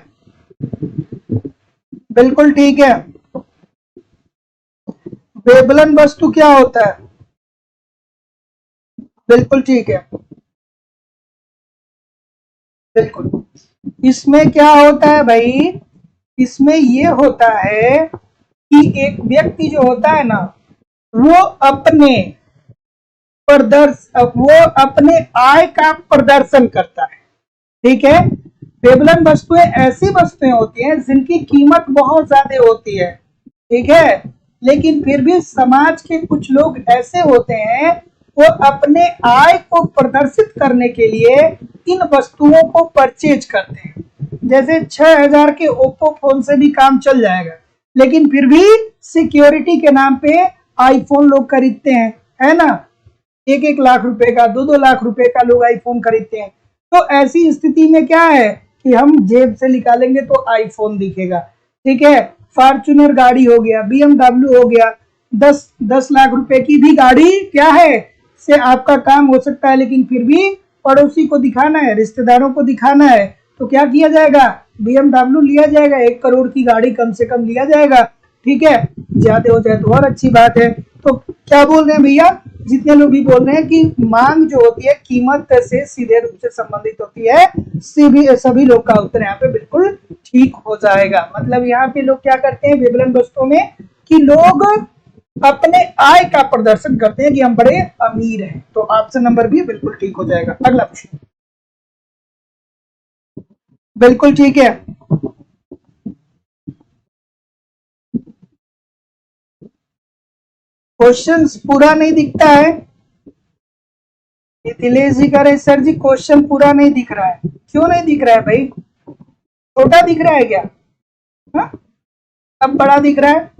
बिल्कुल ठीक है। बेबलन वस्तु क्या होता है? बिल्कुल ठीक है। बिल्कुल। इसमें क्या होता है भाई? इसमें ये होता है कि एक व्यक्ति जो होता है ना, वो अपने आय का प्रदर्शन करता है, ठीक है। बेबलन वस्तुएं ऐसी वस्तुएं होती हैं जिनकी कीमत बहुत ज्यादा होती है, ठीक है, लेकिन फिर भी समाज के कुछ लोग ऐसे होते हैं, वो अपने आय को प्रदर्शित करने के लिए इन वस्तुओं को परचेज करते हैं। जैसे 6,000 के ओप्पो फोन से भी काम चल जाएगा, लेकिन फिर भी सिक्योरिटी के नाम पे आईफोन लोग खरीदते हैं, है ना। 1-1 लाख रुपए का, 2-2 लाख रुपए का लोग आईफोन खरीदते हैं। तो ऐसी स्थिति में क्या है कि हम जेब से निकालेंगे तो आईफोन दिखेगा, ठीक है। फॉर्च्यूनर गाड़ी हो गया, BMW हो गया, 10 लाख रुपए की भी गाड़ी क्या है से आपका काम हो सकता है, लेकिन फिर भी पड़ोसी को दिखाना है, रिश्तेदारों को दिखाना है, तो क्या किया जाएगा? BMW लिया जाएगा, 1 करोड़ की गाड़ी कम से कम लिया जाएगा, ठीक है। ज्यादा हो जाए तो और अच्छी बात है। तो क्या बोल रहे हैं भैया? जितने लोग भी बोल रहे हैं कि मांग जो होती है कीमत से सीधे रूप से संबंधित होती है, सभी लोग का उत्तर यहाँ पे बिल्कुल ठीक हो जाएगा। मतलब यहाँ पे लोग क्या करते हैं बेबलन वस्तुओं में कि लोग अपने आय का प्रदर्शन करते हैं कि हम बड़े अमीर हैं। तो ऑप्शन नंबर भी बिल्कुल ठीक हो जाएगा। अगला प्रश्न बिल्कुल ठीक है। क्वेश्चन पूरा नहीं दिखता है, मिथिलेश जी कह रहे सर जी क्वेश्चन पूरा नहीं दिख रहा है। क्यों नहीं दिख रहा है भाई? छोटा दिख रहा है क्या? हा? अब बड़ा दिख रहा है,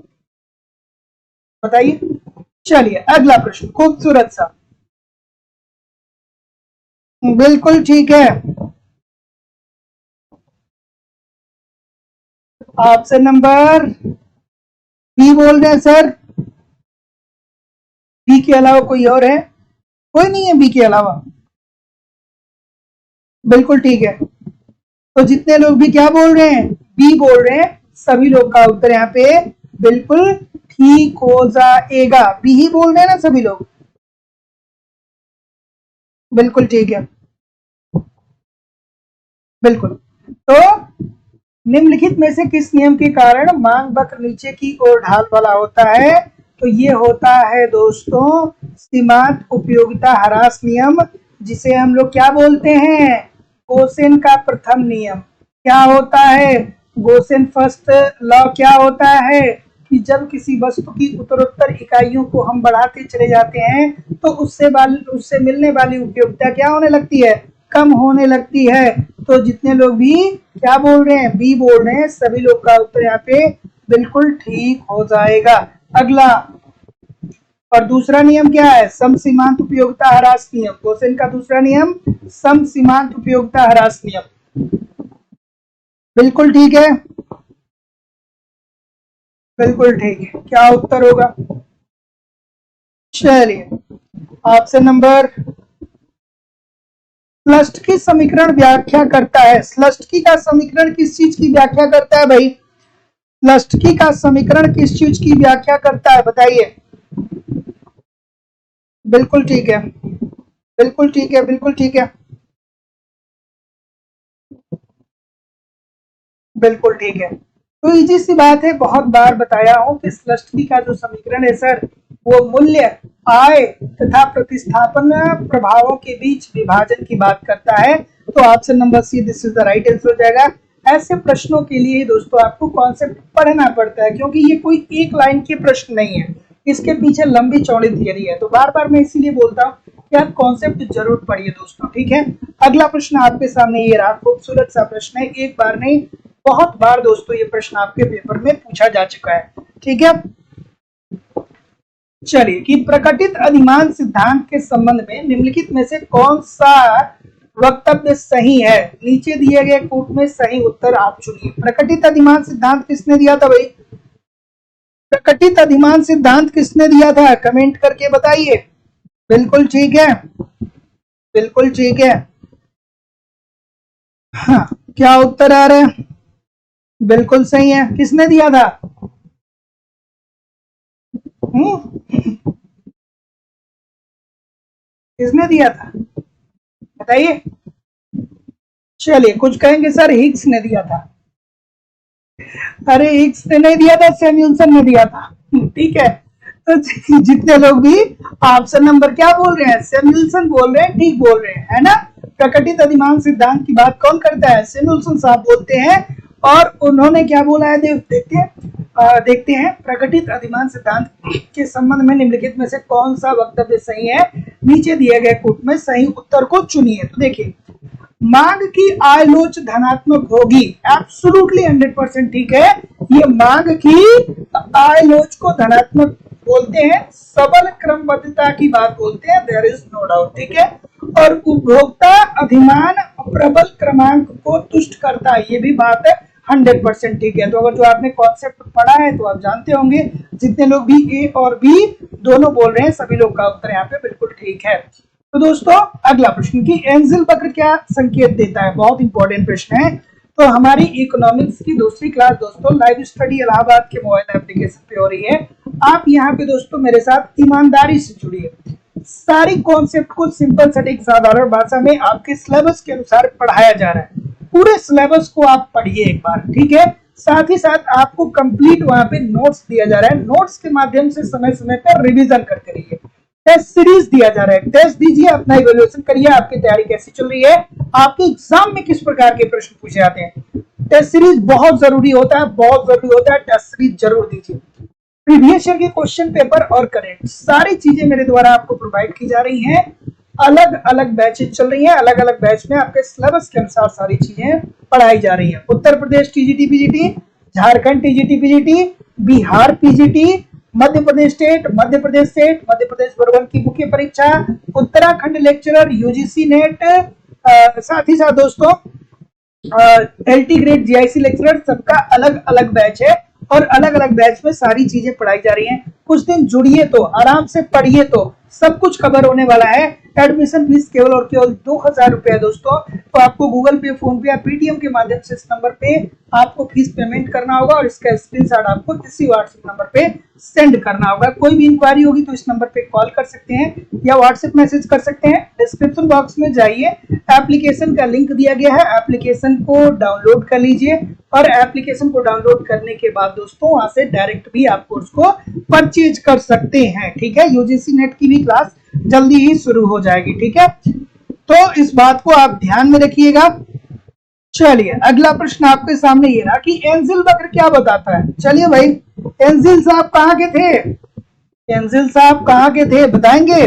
बताइए। चलिए अगला प्रश्न खूबसूरत सा, बिल्कुल ठीक है। ऑप्शन नंबर बी बोल रहे हैं सर। बी के अलावा कोई और है? कोई नहीं है बी के अलावा, बिल्कुल ठीक है। तो जितने लोग भी क्या बोल रहे हैं? बी बोल रहे हैं, सभी लोग का उत्तर यहाँ पे बिल्कुल ठीक हो जाएगा। बी ही बोल रहे हैं ना सभी लोग, बिल्कुल ठीक है। बिल्कुल। तो निम्नलिखित में से किस नियम के कारण मांग वक्र नीचे की ओर ढाल वाला होता है? तो ये होता है दोस्तों सीमांत उपयोगिता ह्रास नियम, जिसे हम लोग क्या बोलते हैं? गोसेन का प्रथम नियम। क्या होता है? गोसेन फर्स्ट लॉ क्या होता है कि जब किसी वस्तु की उत्तरोत्तर इकाइयों को हम बढ़ाते चले जाते हैं तो उससे मिलने वाली उपयोगिता क्या होने लगती है? कम होने लगती है। तो जितने लोग भी क्या बोल रहे हैं? बी बोल रहे हैं, सभी लोग का उत्तर यहाँ पे बिल्कुल ठीक हो जाएगा। अगला और दूसरा नियम क्या है? सम सीमांत उपयोगिता ह्रास नियम। क्वेश्चन का दूसरा नियम सम सीमांत उपयोगिता ह्रास नियम। बिल्कुल ठीक है, बिल्कुल ठीक है। क्या उत्तर होगा? चलिए, ऑप्शन नंबर, स्लस्टकी समीकरण व्याख्या करता है। स्लस्टकी का समीकरण किस चीज की व्याख्या करता है भाई? स्लस्टकी का समीकरण किस चीज की व्याख्या करता है बताइए। बिल्कुल ठीक है, बिल्कुल ठीक है, बिल्कुल ठीक है, बिल्कुल ठीक है। तो इजी सी बात है, बहुत बार बताया हूं कि स्लस्टकी का जो समीकरण है सर, वो मूल्य, आय तथा प्रतिस्थापन प्रभावों के बीच विभाजन की बात करता है। तो option number C this is the right answer हो जाएगा। ऐसे प्रश्नों के लिए दोस्तों आपको कॉन्सेप्ट पढ़ना पड़ता है, क्योंकि ये कोई एक लाइन के प्रश्न नहीं है, इसके पीछे लंबी चौड़ी थियरी है। तो बार बार मैं इसीलिए बोलता हूँ कि आप कॉन्सेप्ट जरूर पढ़िए दोस्तों, ठीक है। अगला प्रश्न आपके सामने ये रहा, खूबसूरत सा प्रश्न है, एक बार नहीं बहुत बार दोस्तों ये प्रश्न आपके पेपर में पूछा जा चुका है, ठीक है। चलिए, कि प्रकटित अधिमान सिद्धांत के संबंध में निम्नलिखित में से कौन सा वक्तव्य सही है? नीचे दिए गए कूट में सही उत्तर आप चुनिए। प्रकटित अधिमान सिद्धांत किसने दिया था भाई? प्रकटित अधिमान सिद्धांत किसने दिया था? कमेंट करके बताइए। बिल्कुल ठीक है, बिल्कुल ठीक है। हाँ, क्या उत्तर आ रहा है? बिल्कुल सही है। किसने दिया था? किसने दिया था बताइए। चलिए, कुछ कहेंगे सर हिग्स ने दिया था। अरे हिग्स ने नहीं दिया था, सैमुअल्सन ने दिया था, ठीक है। तो जितने लोग भी ऑप्शन नंबर क्या बोल रहे हैं, सैमुअल्सन बोल रहे हैं, ठीक बोल रहे हैं, है ना। प्रकटित अधिमान सिद्धांत की बात कौन करता है? सैमुअल्सन साहब बोलते हैं। और उन्होंने क्या बोला है देखते हैं। प्रकटित अधिमान सिद्धांत के संबंध में निम्नलिखित में से कौन सा वक्तव्य सही है? नीचे दिए गए कूट में सही उत्तर को चुनिए। तो देखिए, मांग की आय लोच धनात्मक होगी, एब्सोल्युटली 100% ठीक है। ये मांग की आय लोच को धनात्मक बोलते हैं, सबल क्रमबद्धता की बात बोलते हैं, देयर इज नो डाउट, ठीक है। और उपभोक्ता अधिमान प्रबल क्रमांक को तुष्ट करता है, ये भी बात है 100% ठीक है। तो अगर जो आपने कॉन्सेप्ट पढ़ा है तो आप जानते होंगे। जितने लोग भी ए और बी दोनों बोल रहे हैं, सभी लोग का उत्तर यहाँ पे बिल्कुल ठीक है। तो दोस्तों, अगला प्रश्न कि एंजिल वक्र क्या संकेत देता है? बहुत इंपॉर्टेंट प्रश्न है। तो हमारी इकोनॉमिक्स की दूसरी क्लास दोस्तों लाइव स्टडी इलाहाबाद के मोबाइल एप्लीकेशन पे हो रही है। आप यहाँ पे दोस्तों मेरे साथ ईमानदारी से जुड़िए, सारी कॉन्सेप्ट को सिंपल सटीक साधारण भाषा में आपके सिलेबस के अनुसार पढ़ाया जा रहा है। पूरे सिलेबस को आप पढ़िए एक बार, ठीक है। साथ ही साथ आपको कंप्लीट वहां पे नोट्स दिया जा रहा है, नोट्स के माध्यम से समय समय पर रिवीजन करते रहिए। टेस्ट सीरीज दिया जा रहा है, टेस्ट दीजिए, अपना इवैल्यूएशन करिए, आपकी तैयारी कैसी चल रही है, आपके एग्जाम में किस प्रकार के प्रश्न पूछे जाते हैं। टेस्ट सीरीज बहुत जरूरी होता है, बहुत जरूरी होता है, टेस्ट सीरीज जरूर दीजिए। प्रीवियस ईयर के क्वेश्चन पेपर और करंट सारी चीजें मेरे द्वारा आपको प्रोवाइड की जा रही हैं। अलग अलग बैचेज चल रही हैं, अलग अलग बैच में आपके सिलेबस के अनुसार सारी चीजें पढ़ाई जा रही हैं। Uttar Pradesh TGT PGT, Jharkhand TGT PGT, Bihar PGT, Madhya Pradesh state, Madhya Pradesh state, Madhya Pradesh वर्ग की मुख्य परीक्षा, उत्तराखंड लेक्चरर, यूजीसी नेट, साथ ही साथ दोस्तों एलटी ग्रेड जीआईसी लेक्चरर, सबका अलग अलग बैच है और अलग अलग बैच में सारी चीजें पढ़ाई जा रही हैं। कुछ दिन जुड़िए तो, आराम से पढ़िए तो सब कुछ कवर होने वाला है। एडमिशन फीस केवल और केवल 2000 रुपए दोस्तों। तो आपको गूगल पे, फोन पे या पेटीएम के माध्यम से इस नंबर पे आपको फीस पेमेंट करना होगा और इसका स्क्रीनशॉट आपको इसी व्हाट्सएप नंबर पे सेंड करना होगा। कोई भी इंक्वायरी होगी तो इस नंबर पे कॉल कर सकते हैं या व्हाट्सएप मैसेज कर सकते हैं। डिस्क्रिप्शन बॉक्स में जाइए, एप्लीकेशन का लिंक दिया गया है, एप्लीकेशन को डाउनलोड कर लीजिए और एप्लीकेशन को डाउनलोड करने के बाद दोस्तों वहां से डायरेक्ट भी आप कोर्स को परचेज कर सकते हैं, ठीक है। यूजीसी नेट की भी क्लास जल्दी ही शुरू हो जाएगी, ठीक है। तो इस बात को आप ध्यान में रखिएगा। चलिए, अगला प्रश्न आपके सामने ये रहा कि एंजिल वक्र क्या बताता है। चलिए भाई, एंजिल साहब कहाँ के थे? एंजिल साहब कहाँ के थे बताएंगे?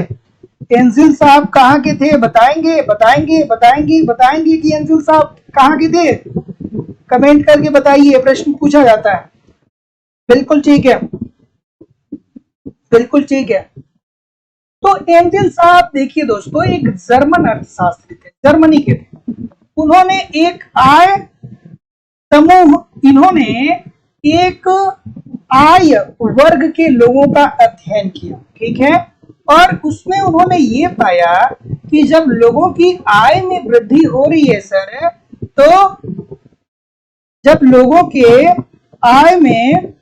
एंजिल साहब कहाँ के थे बताएंगे? बताएंगे बताएंगे बताएंगे कि एंजिल साहब कहाँ के थे? कमेंट करके बताइए, प्रश्न पूछा जाता है। बिल्कुल ठीक है, बिल्कुल ठीक है। तो एंजेल साहब देखिए दोस्तों एक जर्मन अर्थशास्त्री थे, जर्मनी के थे। उन्होंने एक आय समूह, इन्होंने एक आय वर्ग के लोगों का अध्ययन किया, ठीक है। और उसमें उन्होंने ये पाया कि जब लोगों की आय में वृद्धि हो रही है सर, तो जब लोगों के आय में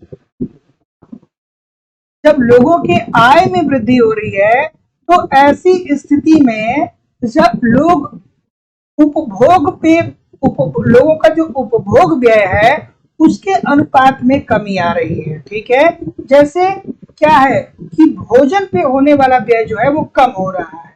जब लोगों के आय में वृद्धि हो रही है, तो ऐसी स्थिति में जब लोग उपभोग पे लोगों का जो उपभोग व्यय है उसके अनुपात में कमी आ रही है, ठीक है। जैसे क्या है कि भोजन पे होने वाला व्यय जो है वो कम हो रहा है,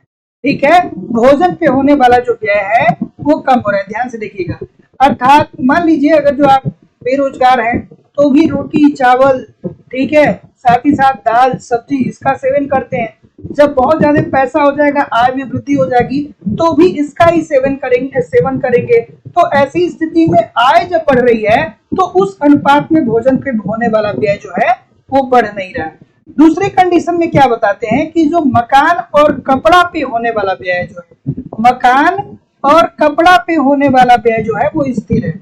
ठीक है। भोजन पे होने वाला जो व्यय है वो कम हो रहा है, ध्यान से देखिएगा। अर्थात मान लीजिए अगर जो आप बेरोजगार हैं तो भी रोटी चावल, ठीक है, साथ ही साथ दाल सब्जी इसका सेवन करते हैं। जब बहुत ज्यादा पैसा हो जाएगा, आय में वृद्धि हो जाएगी, तो भी इसका ही सेवन करेंगे। तो ऐसी स्थिति में आय जब बढ़ रही है तो उस अनुपात में भोजन पे होने वाला व्यय जो है वो बढ़ नहीं रहा है। दूसरी कंडीशन में क्या बताते हैं कि जो मकान और कपड़ा पे होने वाला व्यय जो है, मकान और कपड़ा पे होने वाला व्यय जो है वो स्थिर है।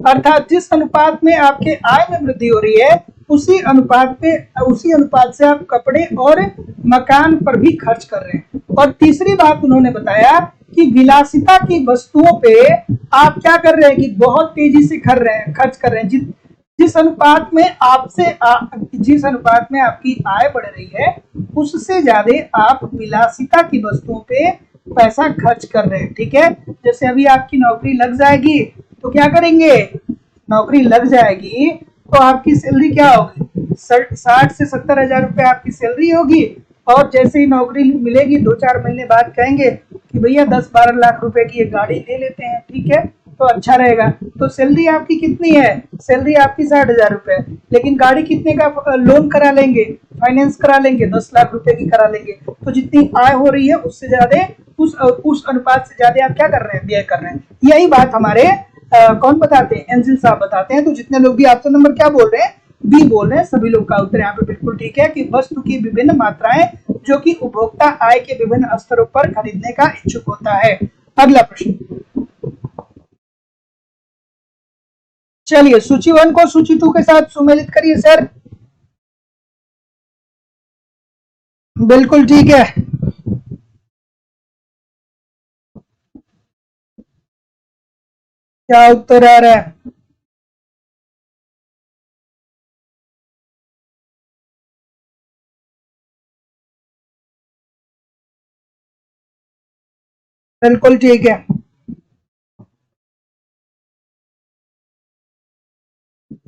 अर्थात जिस अनुपात में आपके आय में वृद्धि हो रही है उसी अनुपात से आप कपड़े और मकान पर भी खर्च कर रहे हैं। और तीसरी बात उन्होंने बताया कि विलासिता की वस्तुओं पे आप क्या कर रहे हैं कि बहुत तेजी से खर्च कर रहे हैं। जिस अनुपात में आपकी आय बढ़ रही है उससे ज्यादा आप विलासिता की वस्तुओं पे पैसा खर्च कर रहे हैं, ठीक है। जैसे अभी आपकी नौकरी लग जाएगी तो क्या करेंगे, नौकरी लग जाएगी तो आपकी सैलरी क्या होगी, 60 से 70 हजार रुपए आपकी सैलरी होगी। और जैसे ही नौकरी मिलेगी 2-4 महीने बाद कहेंगे कि भैया 10-12 लाख रुपए की एक गाड़ी ले लेते हैं, ठीक है, तो अच्छा रहेगा। तो सैलरी आपकी कितनी है, सैलरी आपकी 60 हजार रुपए, लेकिन गाड़ी कितने का लोन करा लेंगे, फाइनेंस करा लेंगे, 10 लाख रुपए की करा लेंगे। तो जितनी आय हो रही है उससे ज्यादा उस अनुपात से ज्यादा आप क्या कर रहे हैं, व्यय कर रहे हैं। यही बात हमारे कौन बताते हैं, एंजिल साहब बताते हैं। तो जितने लोग भी ऑप्शन नंबर क्या बोल रहे हैं, बी बोल रहे हैं, सभी लोग का उत्तर यहाँ पे बिल्कुल ठीक है कि वस्तु की विभिन्न मात्राएं जो कि उपभोक्ता आय के विभिन्न स्तरों पर खरीदने का इच्छुक होता है। अगला प्रश्न, चलिए सूची 1 को सूची 2 के साथ सुमेलित करिए सर। बिल्कुल ठीक है, क्या उत्तर आ रहा है, बिल्कुल ठीक है,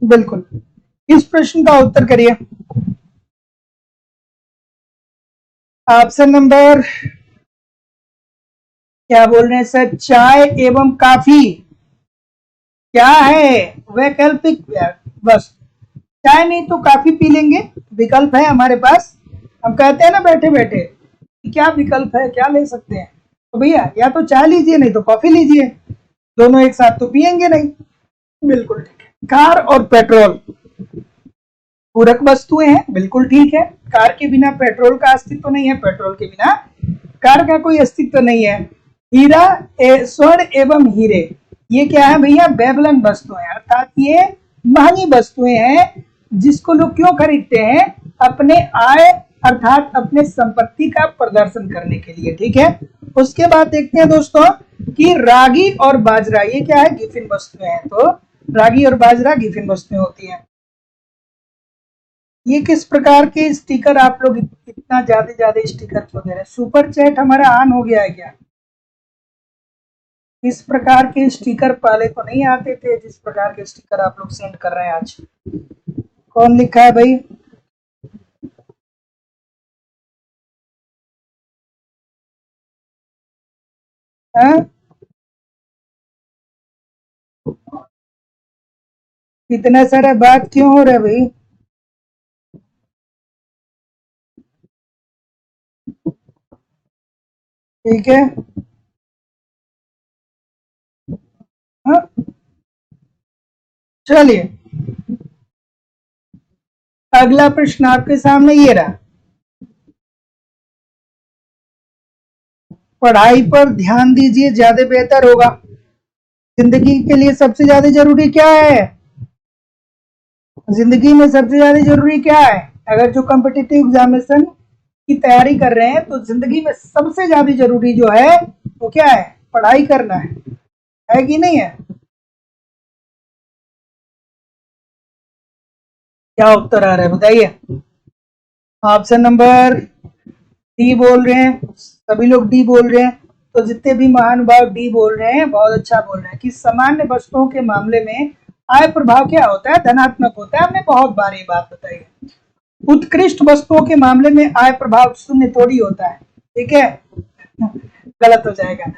बिल्कुल। इस प्रश्न का उत्तर करिए। ऑप्शन नंबर क्या बोल रहे हैं सर, चाय एवं काफी क्या है, वैकल्पिक, बस चाय नहीं तो काफी पी लेंगे, विकल्प है हमारे पास। हम कहते हैं ना बैठे बैठे कि क्या विकल्प है, क्या ले सकते हैं, तो भैया या तो चाय लीजिए नहीं तो कॉफी लीजिए, दोनों एक साथ तो पियेंगे नहीं। बिल्कुल ठीक है, कार और पेट्रोल पूरक वस्तुएं हैं, बिल्कुल ठीक है। कार के बिना पेट्रोल का अस्तित्व नहीं है, पेट्रोल के बिना कार का कोई अस्तित्व नहीं है। हीरा स्वर्ण एवं हीरे ये क्या है भैया, बेबलन वस्तुएं, अर्थात ये महंगी वस्तुएं हैं जिसको लोग क्यों खरीदते हैं, अपने आय अर्थात अपने संपत्ति का प्रदर्शन करने के लिए, ठीक है। उसके बाद देखते हैं दोस्तों कि रागी और बाजरा ये क्या है, गिफिन वस्तुएं हैं। तो रागी और बाजरा गिफिन वस्तुएं होती हैं। ये किस प्रकार के स्टिकर आप लोग इतना ज्यादा स्टिकर क्यों दे रहे हैं, सुपर चैट हमारा ऑन हो गया है क्या। इस प्रकार के स्टिकर पहले तो नहीं आते थे, जिस प्रकार के स्टिकर आप लोग सेंड कर रहे हैं आज। कौन लिखा है भाई, हाँ? इतना सारा बात क्यों हो रहा है भाई, ठीक है, हाँ? चलिए अगला प्रश्न आपके सामने ये रहा, पढ़ाई पर ध्यान दीजिए, ज्यादा बेहतर होगा। जिंदगी के लिए सबसे ज्यादा जरूरी क्या है? जिंदगी में सबसे ज्यादा जरूरी क्या है? अगर जो कॉम्पिटिटिव एग्जामिनेशन की तैयारी कर रहे हैं तो जिंदगी में सबसे ज्यादा जरूरी जो है वो क्या है? पढ़ाई करना है कि नहीं है? क्या उत्तर आ रहा है बताइए? ऑप्शन नंबर डी बोल रहे हैं, सभी लोग डी बोल रहे हैं। तो जितने भी महानुभाव डी बोल रहे हैं बहुत अच्छा बोल रहे हैं कि सामान्य वस्तुओं के मामले में आय प्रभाव क्या होता है? धनात्मक होता है। हमने बहुत बार ये बात बताई है। उत्कृष्ट वस्तुओं के मामले में आय प्रभाव शून्य थोड़ी होता है, ठीक है? गलत हो जाएगा।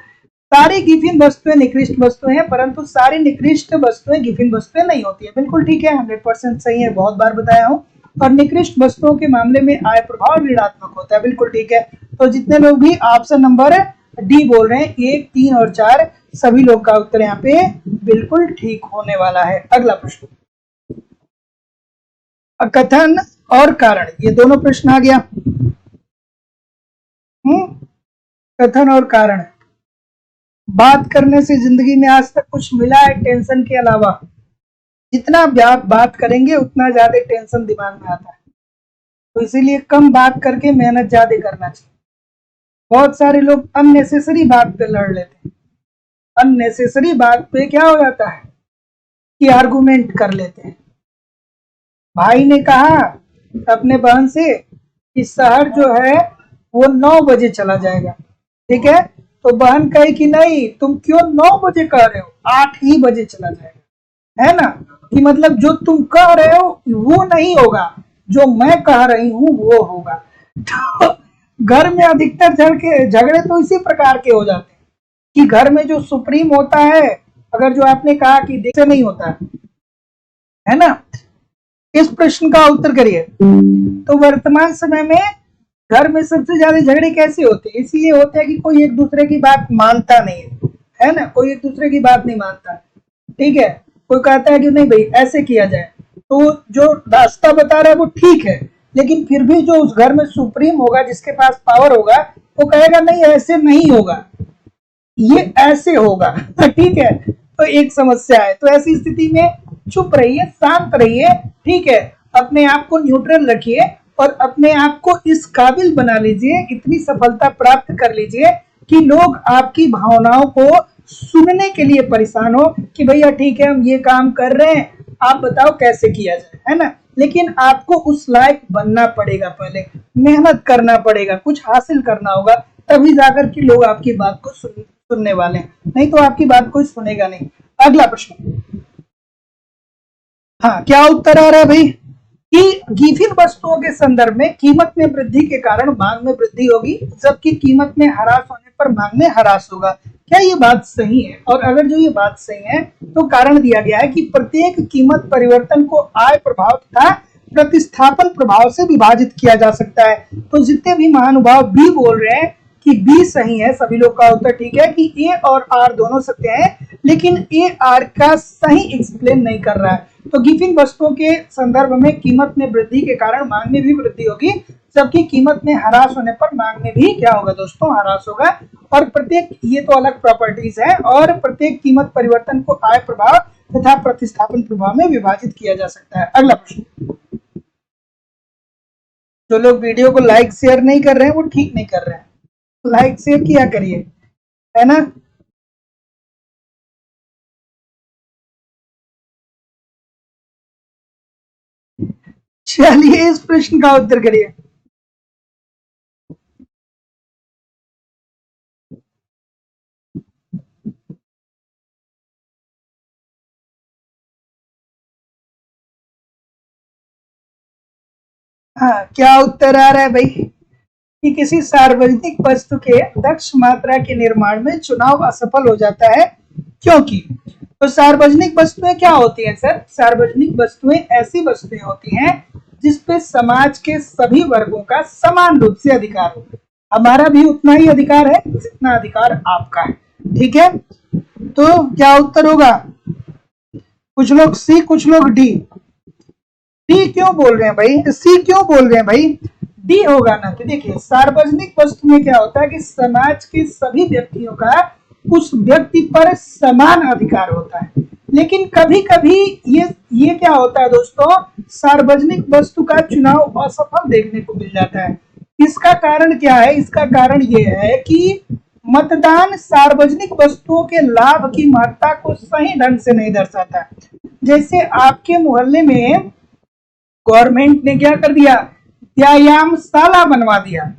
सारी गिफिन वस्तुएं निकृष्ट वस्तुएं हैं, परंतु सारी निकृष्ट वस्तुएं गिफिन वस्तुएं नहीं होती है। बिल्कुल ठीक है, 100% सही है, बहुत बार बताया हूं। और निकृष्ट वस्तुओं के मामले में आय प्रभाव ऋणात्मक होता है, बिल्कुल ठीक है। तो जितने लोग भी ऑप्शन नंबर डी बोल रहे हैं 1, 3 और 4 सभी लोग का उत्तर यहाँ पे बिल्कुल ठीक होने वाला है। अगला प्रश्न, कथन और कारण, ये दोनों प्रश्न आ गया। कथन और कारण, बात करने से जिंदगी में आज तक कुछ मिला है टेंशन के अलावा? जितना बात करेंगे उतना ज्यादा टेंशन दिमाग में आता है, तो इसीलिए कम बात करके मेहनत ज्यादा करना चाहिए। बहुत सारे लोग अननेसेसरी बात पे लड़ लेते हैं। अननेसेसरी बात पे क्या हो जाता है कि आर्गुमेंट कर लेते हैं। भाई ने कहा अपने बहन से कि शहर जो है वो 9 बजे चला जाएगा, ठीक है? तो बहन कही कि नहीं, तुम क्यों 9 बजे कह रहे हो, 8 ही बजे चला जाएगा, है ना? कि मतलब जो तुम कह रहे हो वो नहीं होगा, जो मैं कह रही हूं वो होगा। तो घर में अधिकतर झगड़े तो इसी प्रकार के हो जाते हैं कि घर में जो सुप्रीम होता है, अगर जो आपने कहा कि देखते नहीं होता है ना, इस प्रश्न का उत्तर करिए। तो वर्तमान समय में घर में सबसे ज्यादा झगड़े कैसे होते हैं? इसीलिए होते हैं कि कोई एक दूसरे की बात मानता नहीं है ना, कोई एक दूसरे की बात नहीं मानता, ठीक है? कोई कहता है कि नहीं भाई ऐसे किया जाए, तो जो रास्ता बता रहा है वो ठीक है, लेकिन फिर भी जो उस घर में सुप्रीम होगा, जिसके पास पावर होगा, वो कहेगा नहीं ऐसे नहीं होगा, ये ऐसे होगा। ठीक है, तो एक समस्या है। तो ऐसी स्थिति में चुप रहिए, शांत रहिए, ठीक है? अपने आप को न्यूट्रल रखिए और अपने आप को इस काबिल बना लीजिए, इतनी सफलता प्राप्त कर लीजिए कि लोग आपकी भावनाओं को सुनने के लिए परेशान हो कि भैया ठीक है हम ये काम कर रहे हैं, आप बताओ कैसे किया जाए, है ना? लेकिन आपको उस लायक बनना पड़ेगा, पहले मेहनत करना पड़ेगा, कुछ हासिल करना होगा, तभी जाकर के लोग आपकी बात को सुनने वाले हैं, नहीं तो आपकी बात कोई सुनेगा नहीं। अगला प्रश्न, हाँ क्या उत्तर आ रहा है भाई? कि गिफिन वस्तुओं के संदर्भ में कीमत में वृद्धि के कारण मांग में वृद्धि होगी, जबकि कीमत में ह्रास होने पर मांग में ह्रास होगा। क्या ये बात सही है? और अगर जो ये बात सही है तो कारण दिया गया है कि प्रत्येक कीमत परिवर्तन को आय प्रभाव तथा प्रतिस्थापन प्रभाव से विभाजित किया जा सकता है। तो जितने भी महानुभाव बी बोल रहे हैं कि बी सही है, सभी लोग का उत्तर ठीक है कि ए और आर दोनों सत्य है, लेकिन ए आर का सही एक्सप्लेन नहीं कर रहा है। तो गिफिन वस्तुओं के संदर्भ में कीमत में वृद्धि के कारण मांग में भी वृद्धि होगी, जबकि कीमत में ह्रास होने पर मांग में भी क्या होगा दोस्तों? ह्रास होगा। और प्रत्येक, ये तो अलग प्रॉपर्टीज है, और प्रत्येक कीमत परिवर्तन को आय प्रभाव तथा प्रतिस्थापन प्रभाव में विभाजित किया जा सकता है। अगला प्रश्न, जो लोग वीडियो को लाइक शेयर नहीं कर रहे हैं वो ठीक नहीं कर रहे हैं, लाइक शेयर किया करिए, है ना? चलिए इस प्रश्न का उत्तर करिए। हाँ क्या उत्तर आ रहा है भाई? कि किसी सार्वजनिक वस्तु के दक्ष मात्रा के निर्माण में चुनाव असफल हो जाता है, क्योंकि तो सार्वजनिक वस्तुएं क्या होती हैं सर? सार्वजनिक वस्तुएं ऐसी वस्तुएं होती हैं जिसपे समाज के सभी वर्गों का समान रूप से अधिकार हो। हमारा भी उतना ही अधिकार है जितना अधिकार आपका है, ठीक है? तो क्या उत्तर होगा? कुछ लोग सी, कुछ लोग डी। डी क्यों बोल रहे हैं भाई? सी क्यों बोल रहे हैं भाई? डी होगा ना। कि देखिए सार्वजनिक वस्तु में क्या होता है कि समाज के सभी व्यक्तियों का उस व्यक्ति पर समान अधिकार होता है। लेकिन कभी कभी ये क्या होता है दोस्तों, सार्वजनिक वस्तु का चुनाव असफल देखने को मिल जाता है। इसका कारण क्या है? इसका कारण ये है कि मतदान सार्वजनिक वस्तुओं के लाभ की महत्ता को सही ढंग से नहीं दर्शाता। जैसे आपके मोहल्ले में गवर्नमेंट ने क्या कर दिया, व्यायामशाला बनवा दिया,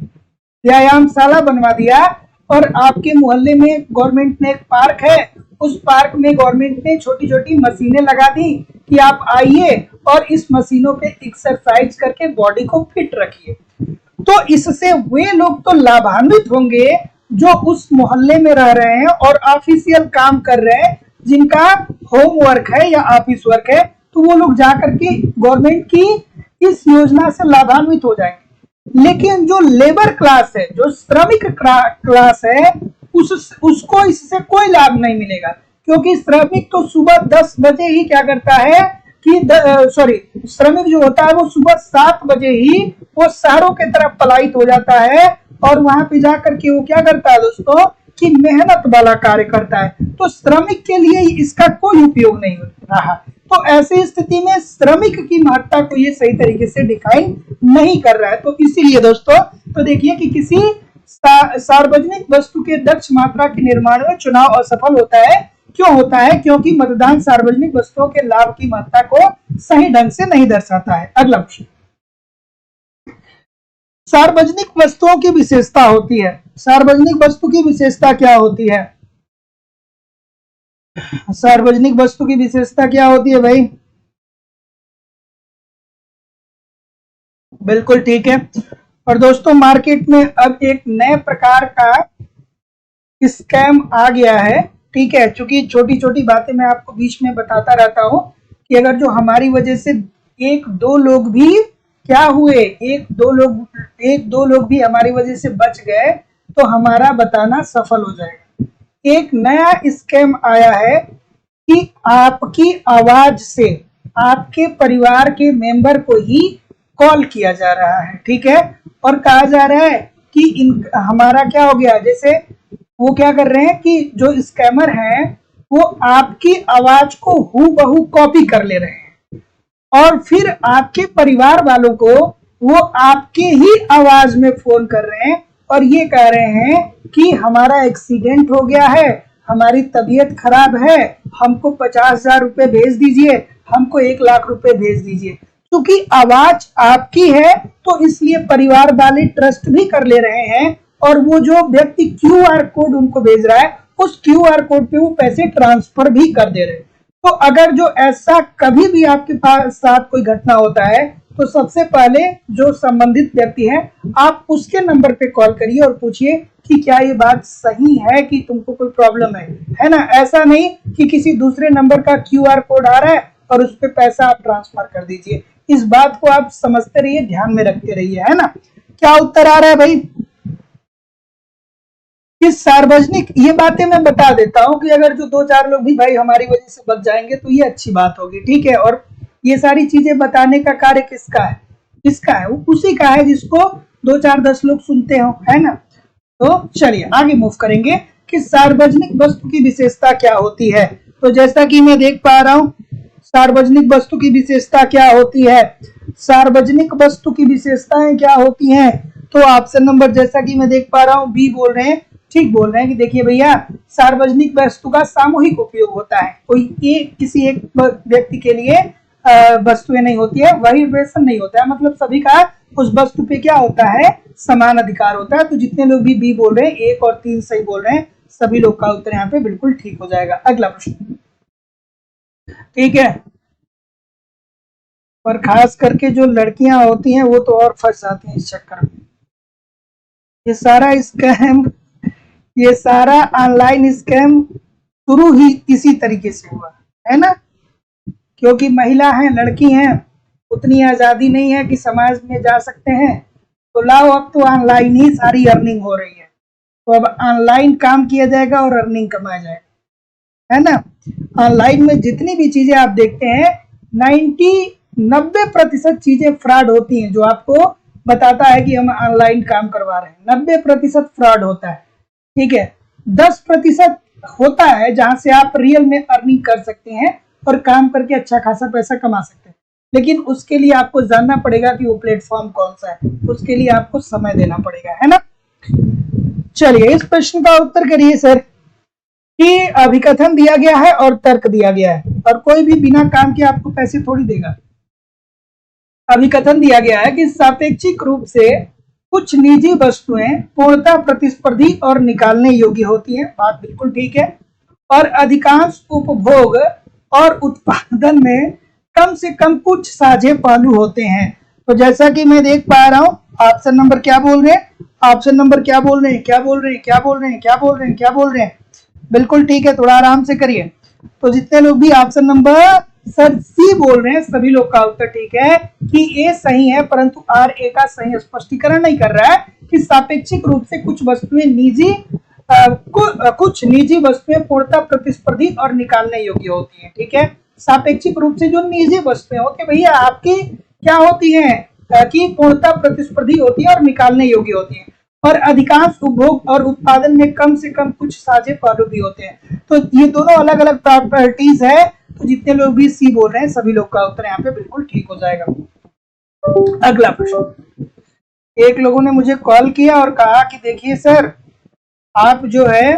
व्यायामशाला बनवा दिया, और आपके मोहल्ले में गवर्नमेंट ने एक पार्क है, उस पार्क में गवर्नमेंट ने छोटी छोटी मशीनें लगा दी कि आप आइए और इस मशीनों पे एक्सरसाइज करके बॉडी को फिट रखिए। तो इससे वे लोग तो लाभान्वित होंगे जो उस मोहल्ले में रह रहे हैं और ऑफिशियल काम कर रहे हैं, जिनका होमवर्क है या ऑफिस वर्क है, तो वो लोग जाकर के गवर्नमेंट की इस योजना से लाभान्वित हो जाएंगे। लेकिन जो लेबर क्लास है, जो श्रमिक क्लास है, उसको इससे कोई लाभ नहीं मिलेगा, क्योंकि श्रमिक तो सुबह 10 बजे ही क्या करता है कि श्रमिक जो होता है वो सुबह 7 बजे ही वो शहरों के तरफ पलायित हो जाता है और वहां पे जाकर के वो क्या करता है दोस्तों कि मेहनत वाला कार्य करता है। तो श्रमिक के लिए इसका कोई उपयोग नहीं रहा। तो ऐसी स्थिति में श्रमिक की महत्ता को ये सही तरीके से डिफाइन नहीं कर रहा है। तो इसीलिए दोस्तों तो देखिए कि किसी सार्वजनिक वस्तु के दक्ष मात्रा के निर्माण में चुनाव असफल होता है। क्यों होता है? क्योंकि मतदान सार्वजनिक वस्तुओं के लाभ की महत्ता को सही ढंग से नहीं दर्शाता है। अगला प्रश्न, सार्वजनिक वस्तुओं की विशेषता होती है। सार्वजनिक वस्तु की विशेषता क्या होती है? सार्वजनिक वस्तु की विशेषता क्या होती है भाई? बिल्कुल ठीक है। और दोस्तों मार्केट में अब एक नए प्रकार का स्कैम आ गया है, ठीक है। चूंकि छोटी छोटी बातें मैं आपको बीच में बताता रहता हूं कि अगर जो हमारी वजह से एक दो लोग भी क्या हुए, एक दो लोग भी हमारी वजह से बच गए तो हमारा बताना सफल हो जाएगा। एक नया स्कैम आया है कि आपकी आवाज से आपके परिवार के मेंबर को ही कॉल किया जा रहा है, ठीक है। और कहा जा रहा है कि हमारा क्या हो गया, जैसे वो क्या कर रहे हैं कि जो स्कैमर हैं वो आपकी आवाज को हूबहू कॉपी कर ले रहे हैं और फिर आपके परिवार वालों को वो आपके ही आवाज में फोन कर रहे हैं और ये कह रहे हैं कि हमारा एक्सीडेंट हो गया है, हमारी तबीयत खराब है, हमको 50,000 रुपए भेज दीजिए, हमको 1 लाख रुपए भेज दीजिए। क्योंकि आवाज आपकी है तो इसलिए परिवार वाले ट्रस्ट भी कर ले रहे हैं और वो जो व्यक्ति क्यूआर कोड उनको भेज रहा है उस क्यूआर कोड पे वो पैसे ट्रांसफर भी कर दे रहे हैं। तो अगर जो ऐसा कभी भी आपके पास साथ कोई घटना होता है तो सबसे पहले जो संबंधित व्यक्ति है आप उसके नंबर पे कॉल करिए और पूछिए कि क्या ये बात सही है कि तुमको कोई प्रॉब्लम है ना। ऐसा नहीं कि किसी दूसरे नंबर का क्यूआर कोड आ रहा है और उस पे पैसा आप ट्रांसफर कर दीजिए। इस बात को आप समझते रहिए, ध्यान में रखते रहिए, है ना। क्या उत्तर आ रहा है भाई? इस सार्वजनिक ये बातें मैं बता देता हूं कि अगर जो 2-4 लोग भी भाई हमारी वजह से बच जाएंगे तो ये अच्छी बात होगी, ठीक है। और ये सारी चीजें बताने का कार्य किसका है? किसका है? वो उसी का है जिसको 2-4-10 लोग सुनते हो, है ना। तो चलिए आगे मूव करेंगे कि सार्वजनिक वस्तु की विशेषता क्या होती है। तो जैसा कि मैं देख पा रहा हूं सार्वजनिक वस्तु की विशेषता क्या होती है, सार्वजनिक वस्तु की विशेषताएं क्या होती हैं। तो ऑप्शन नंबर जैसा कि मैं देख पा रहा हूं बी बोल रहे हैं, ठीक बोल रहे हैं कि देखिए भैया सार्वजनिक वस्तु का सामूहिक उपयोग होता है। कोई किसी एक व्यक्ति के लिए वस्तुएं नहीं होती है, वाइब्रेशन नहीं होता है, मतलब सभी का उस वस्तु पे क्या होता है, समान अधिकार होता है। तो जितने लोग भी बी बोल रहे हैं 1 और 3 सही बोल रहे हैं, सभी लोग का उत्तर यहाँ पे बिल्कुल ठीक हो जाएगा। अगला प्रश्न, ठीक है। और खास करके जो लड़कियां होती हैं वो तो और फंस जाती हैं इस चक्कर में। ये सारा ऑनलाइन स्कैम शुरू ही इसी तरीके से हुआ है ना, क्योंकि महिला हैं, लड़की हैं, उतनी आजादी नहीं है कि समाज में जा सकते हैं। तो लाओ अब तो ऑनलाइन ही सारी अर्निंग हो रही है, तो अब ऑनलाइन काम किया जाएगा और अर्निंग कमाया जाएगा, है ना। ऑनलाइन में जितनी भी चीजें आप देखते हैं 90-90% चीजें फ्रॉड होती हैं, जो आपको बताता है कि हम ऑनलाइन काम करवा रहे हैं। 90% फ्रॉड होता है, ठीक है। 10% होता है जहां से आप रियल में अर्निंग कर सकते हैं और काम करके अच्छा खासा पैसा कमा सकते हैं, लेकिन उसके लिए आपको जानना पड़ेगा कि वो प्लेटफॉर्म कौन सा है, उसके लिए आपको समय देना पड़ेगा, है ना। चलिए इस प्रश्न का उत्तर करिए सर कि अभिकथन दिया गया है और तर्क दिया गया है, और कोई भी बिना काम के आपको पैसे थोड़ी देगा। अभिकथन दिया गया है कि सापेक्षिक रूप से कुछ निजी वस्तुएं पूर्णतः प्रतिस्पर्धी और निकालने योग्य होती हैं, बात बिल्कुल ठीक है। और अधिकांश उपभोग और उत्पादन में कम से कम कुछ साझे पहलू होते हैं। तो जैसा कि मैं देख पा रहा हूं, ऑप्शन नंबर क्या बोल रहे हैं, ऑप्शन नंबर क्या बोल रहे हैं, क्या बोल रहे हैं, क्या बोल रहे हैं, क्या बोल रहे हैं, क्या बोल रहे हैं, बिल्कुल ठीक है, थोड़ा आराम से करिए। तो जितने लोग भी ऑप्शन नंबर सर सी बोल रहे हैं, सभी लोग का उत्तर ठीक है कि ए सही है, परंतु आर ए का सही स्पष्टीकरण नहीं कर रहा है कि सापेक्षिक रूप से कुछ वस्तुएं निजी कुछ निजी वस्तुएं पूर्णतः प्रतिस्पर्धी और निकालने योग्य होती हैं, ठीक है। सापेक्षिक रूप से जो निजी वस्तुएं होती है भैया आपकी क्या होती हैं कि पूर्णतः प्रतिस्पर्धी होती है और निकालने योग्य होती है, और अधिकांश उपभोग और उत्पादन में कम से कम कुछ साझे पहलू भी होते हैं। तो ये दोनों अलग अलग प्रॉपर्टीज है। तो जितने लोग भी सी बोल रहे हैं सभी लोग का उत्तर यहाँ पे बिल्कुल ठीक हो जाएगा। अगला प्रश्न, एक लोगों ने मुझे कॉल किया और कहा कि देखिए सर आप जो है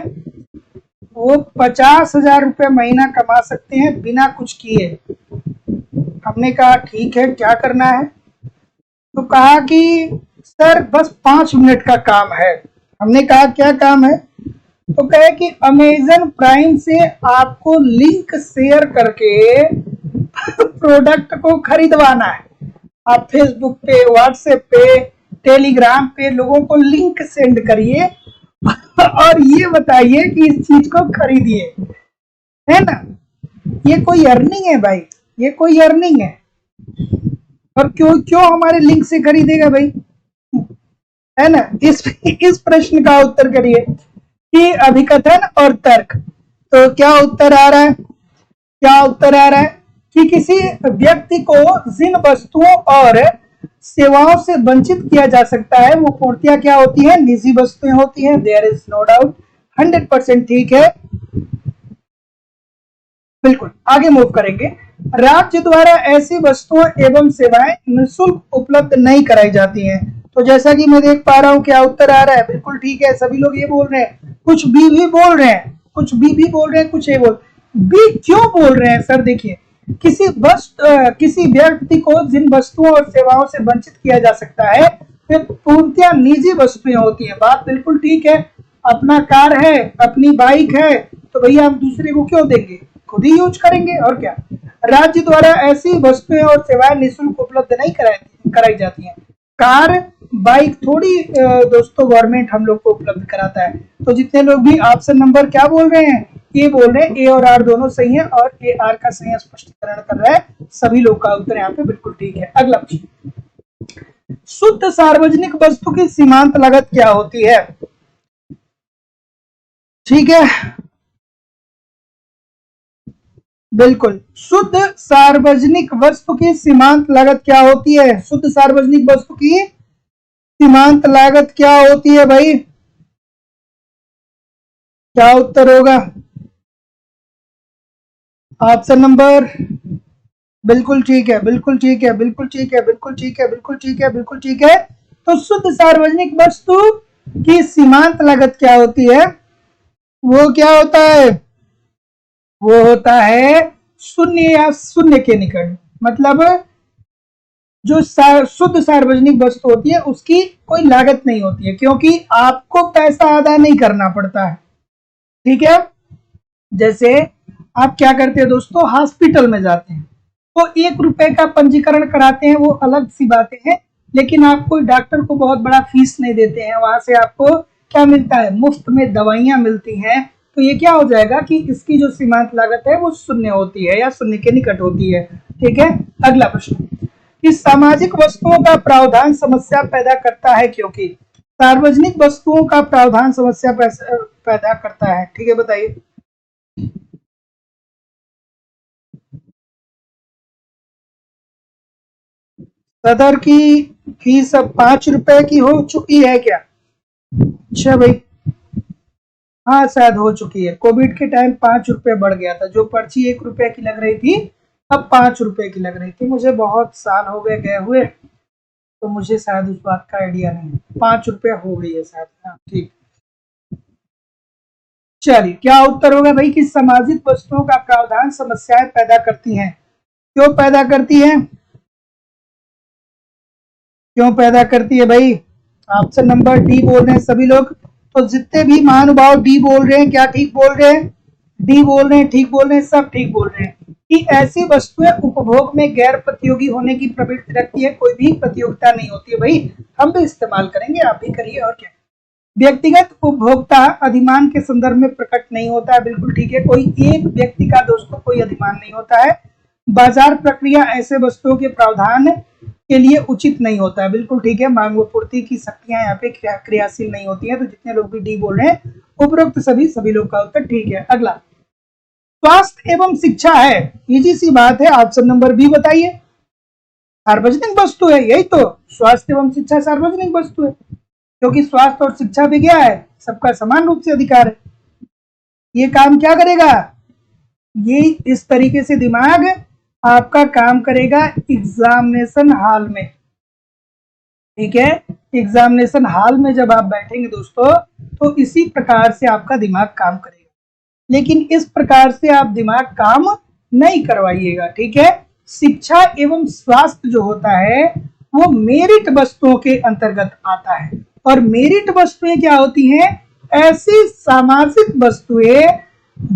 वो 50,000 रुपये महीना कमा सकते हैं बिना कुछ किए। हमने कहा ठीक है, क्या करना है। तो कहा कि सर बस 5 मिनट का काम है। हमने कहा क्या काम है। तो कहे कि अमेजन प्राइम से आपको लिंक शेयर करके प्रोडक्ट को खरीदवाना है। आप फेसबुक पे, व्हाट्सएप पे, टेलीग्राम पे लोगों को लिंक सेंड करिए और ये बताइए कि इस चीज को खरीदिए, है ना। ये कोई अर्निंग है भाई, ये कोई अर्निंग है। और क्यों क्यों हमारे लिंक से खरीदेगा भाई, है ना। इस प्रश्न का उत्तर करिए कि अभिकथन और तर्क। तो क्या उत्तर आ रहा है, क्या उत्तर आ रहा है कि किसी व्यक्ति को जिन वस्तुओं और सेवाओं से वंचित किया जा सकता है वो पूर्णतया क्या होती है, निजी वस्तुएं होती हैं। देयर इज नो डाउट, 100% ठीक है, बिल्कुल। आगे मूव करेंगे। राज्य द्वारा ऐसी वस्तुएं एवं सेवाएं निःशुल्क उपलब्ध नहीं कराई जाती हैं। तो जैसा कि मैं देख पा रहा हूं क्या उत्तर आ रहा है, बिल्कुल ठीक है, सभी लोग ये बोल रहे हैं, कुछ बी भी बोल रहे हैं, कुछ बी भी बोल रहे हैं, कुछ ए बोल। बी क्यों बोल रहे हैं सर, देखिए किसी व्यक्ति को जिन वस्तुओं और सेवाओं से वंचित किया जा सकता है वे पूर्णतया निजी वस्तुएं होती हैं, बात बिल्कुल ठीक है। अपना कार है, अपनी बाइक है, तो भैया हम दूसरे को क्यों देंगे, खुद ही यूज करेंगे, और क्या। राज्य द्वारा ऐसी वस्तुएं और सेवाएं निःशुल्क उपलब्ध नहीं कराई जाती हैं। कार बाइक थोड़ी दोस्तों गवर्नमेंट हम लोग को उपलब्ध कराता है। तो जितने लोग भी ऑप्शन नंबर क्या बोल रहे हैं, ये बोल रहे हैं ए और आर दोनों सही है, और ए आर का सही स्पष्टीकरण कर रहा है। सभी लोग का उत्तर यहाँ पे बिल्कुल ठीक है। अगला प्रश्न, शुद्ध सार्वजनिक वस्तु की सीमांत लागत क्या होती है, ठीक है, बिल्कुल। शुद्ध सार्वजनिक वस्तु की सीमांत लागत क्या होती है, शुद्ध सार्वजनिक वस्तु की सीमांत लागत क्या होती है भाई, क्या उत्तर होगा। ऑप्शन नंबर, बिल्कुल ठीक है, बिल्कुल ठीक है, बिल्कुल ठीक है, बिल्कुल ठीक है, बिल्कुल ठीक है, बिल्कुल ठीक है। तो शुद्ध सार्वजनिक वस्तु की सीमांत लागत क्या होती है, वो क्या होता है, वो होता है शून्य या शून्य के निकट। मतलब जो शुद्ध सार्वजनिक वस्तु होती है उसकी कोई लागत नहीं होती है, क्योंकि आपको पैसा अदा नहीं करना पड़ता है, ठीक है। जैसे आप क्या करते हैं दोस्तों, हॉस्पिटल में जाते हैं तो 1 रुपए का पंजीकरण कराते हैं, वो अलग सी बातें हैं, लेकिन आप कोई डॉक्टर को बहुत बड़ा फीस नहीं देते हैं, वहां से आपको क्या मिलता है, मुफ्त में दवाइयां मिलती हैं। तो ये क्या हो जाएगा कि इसकी जो सीमांत लागत है वो शून्य होती है या शून्य के निकट होती है, ठीक है। अगला प्रश्न, कि सामाजिक वस्तुओं का प्रावधान समस्या पैदा करता है, क्योंकि सार्वजनिक वस्तुओं का प्रावधान समस्या पैदा करता है, ठीक है, बताइए। सदर की फीस अब 5 रुपए की हो चुकी है क्या? अच्छा भाई, हाँ शायद हो चुकी है। कोविड के टाइम 5 रुपए बढ़ गया था, जो पर्ची 1 रुपए की लग रही थी अब 5 रुपए की लग रही थी। मुझे बहुत साल हो गए गए हुए, तो मुझे शायद उस बात का आइडिया नहीं है। 5 रुपए हो गई है शायद। हाँ ठीक। चलिए, क्या उत्तर होगा भाई कि सामाजिक वस्तुओं का प्रावधान समस्याएं पैदा करती हैं। क्यों पैदा करती है? क्यों पैदा करती है भाई? ऑप्शन नंबर डी बोल रहे हैं सभी लोग। तो जितने भी महानुभाव डी बोल रहे हैं, क्या ठीक बोल रहे हैं? डी बोल रहे हैं, ठीक बोल रहे हैं, सब ठीक बोल रहे हैं कि ऐसी वस्तुएं उपभोग में गैर प्रतियोगी होने की प्रवृत्ति रखती है। कोई भी प्रतियोगिता नहीं होती है भाई, हम भी इस्तेमाल करेंगे, आप भी करिए और क्या। व्यक्तिगत उपभोक्ता अधिमान के संदर्भ में प्रकट नहीं होता है, बिल्कुल ठीक है। कोई एक व्यक्ति का दोस्तों कोई अधिमान नहीं होता है। बाजार प्रक्रिया ऐसे वस्तुओं के प्रावधान के लिए उचित नहीं होता है, बिल्कुल ठीक है। मांग व पूर्ति की शक्तियां यहाँ पे क्रियाशील नहीं होती है। तो जितने लोग भी डी बोल रहे हैं उपरोक्त सभी लोग का उत्तर ठीक है। अगला, स्वास्थ्य एवं शिक्षा है, इजी सी बात है। ऑप्शन नंबर बी बताइए। सार्वजनिक वस्तु है, यही तो। स्वास्थ्य एवं शिक्षा सार्वजनिक वस्तु है, क्योंकि स्वास्थ्य और शिक्षा भी क्या है, सबका समान रूप से अधिकार है। ये काम क्या करेगा? ये इस तरीके से दिमाग आपका काम करेगा एग्जामिनेशन हॉल में, ठीक है। एग्जामिनेशन हॉल में जब आप बैठेंगे दोस्तों, तो इसी प्रकार से आपका दिमाग काम करेगा। लेकिन इस प्रकार से आप दिमाग काम नहीं करवाइएगा, ठीक है। शिक्षा एवं स्वास्थ्य जो होता है वो मेरिट वस्तुओं के अंतर्गत आता है। और मेरिट वस्तुएं क्या होती हैं? ऐसी सामाजिक वस्तुएं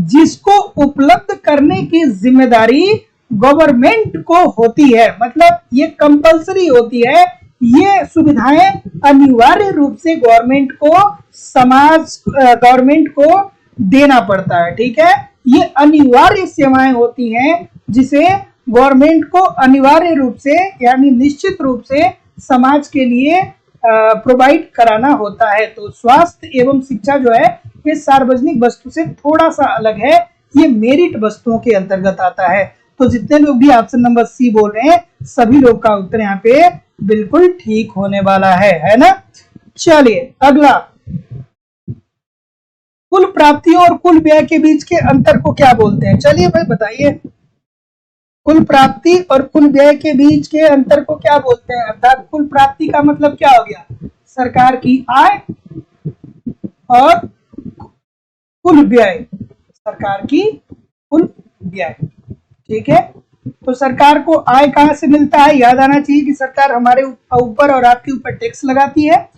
जिसको उपलब्ध करने की जिम्मेदारी गवर्नमेंट को होती है, मतलब ये कंपलसरी होती है। ये सुविधाएं अनिवार्य रूप से गवर्नमेंट को देना पड़ता है, ठीक है। ये अनिवार्य सेवाएं होती हैं जिसे गवर्नमेंट को अनिवार्य रूप से यानी निश्चित रूप से समाज के लिए प्रोवाइड कराना होता है। तो स्वास्थ्य एवं शिक्षा जो है ये सार्वजनिक वस्तु से थोड़ा सा अलग है, ये मेरिट वस्तुओं के अंतर्गत आता है। तो जितने लोग भी ऑप्शन नंबर सी बोल रहे हैं सभी लोग का उत्तर यहाँ पे बिल्कुल ठीक होने वाला है ना। चलिए अगला, कुल प्राप्तियों और कुल व्यय के बीच के अंतर को क्या बोलते हैं? चलिए भाई बताइए, कुल प्राप्ति और कुल व्यय के बीच के अंतर को क्या बोलते हैं? अर्थात कुल प्राप्ति का मतलब क्या हो गया? सरकार की आय, और कुल व्यय सरकार की कुल व्यय, ठीक है। तो सरकार को आय कहां से मिलता है? याद आना चाहिए कि सरकार हमारे ऊपर और आपके ऊपर टैक्स लगाती है।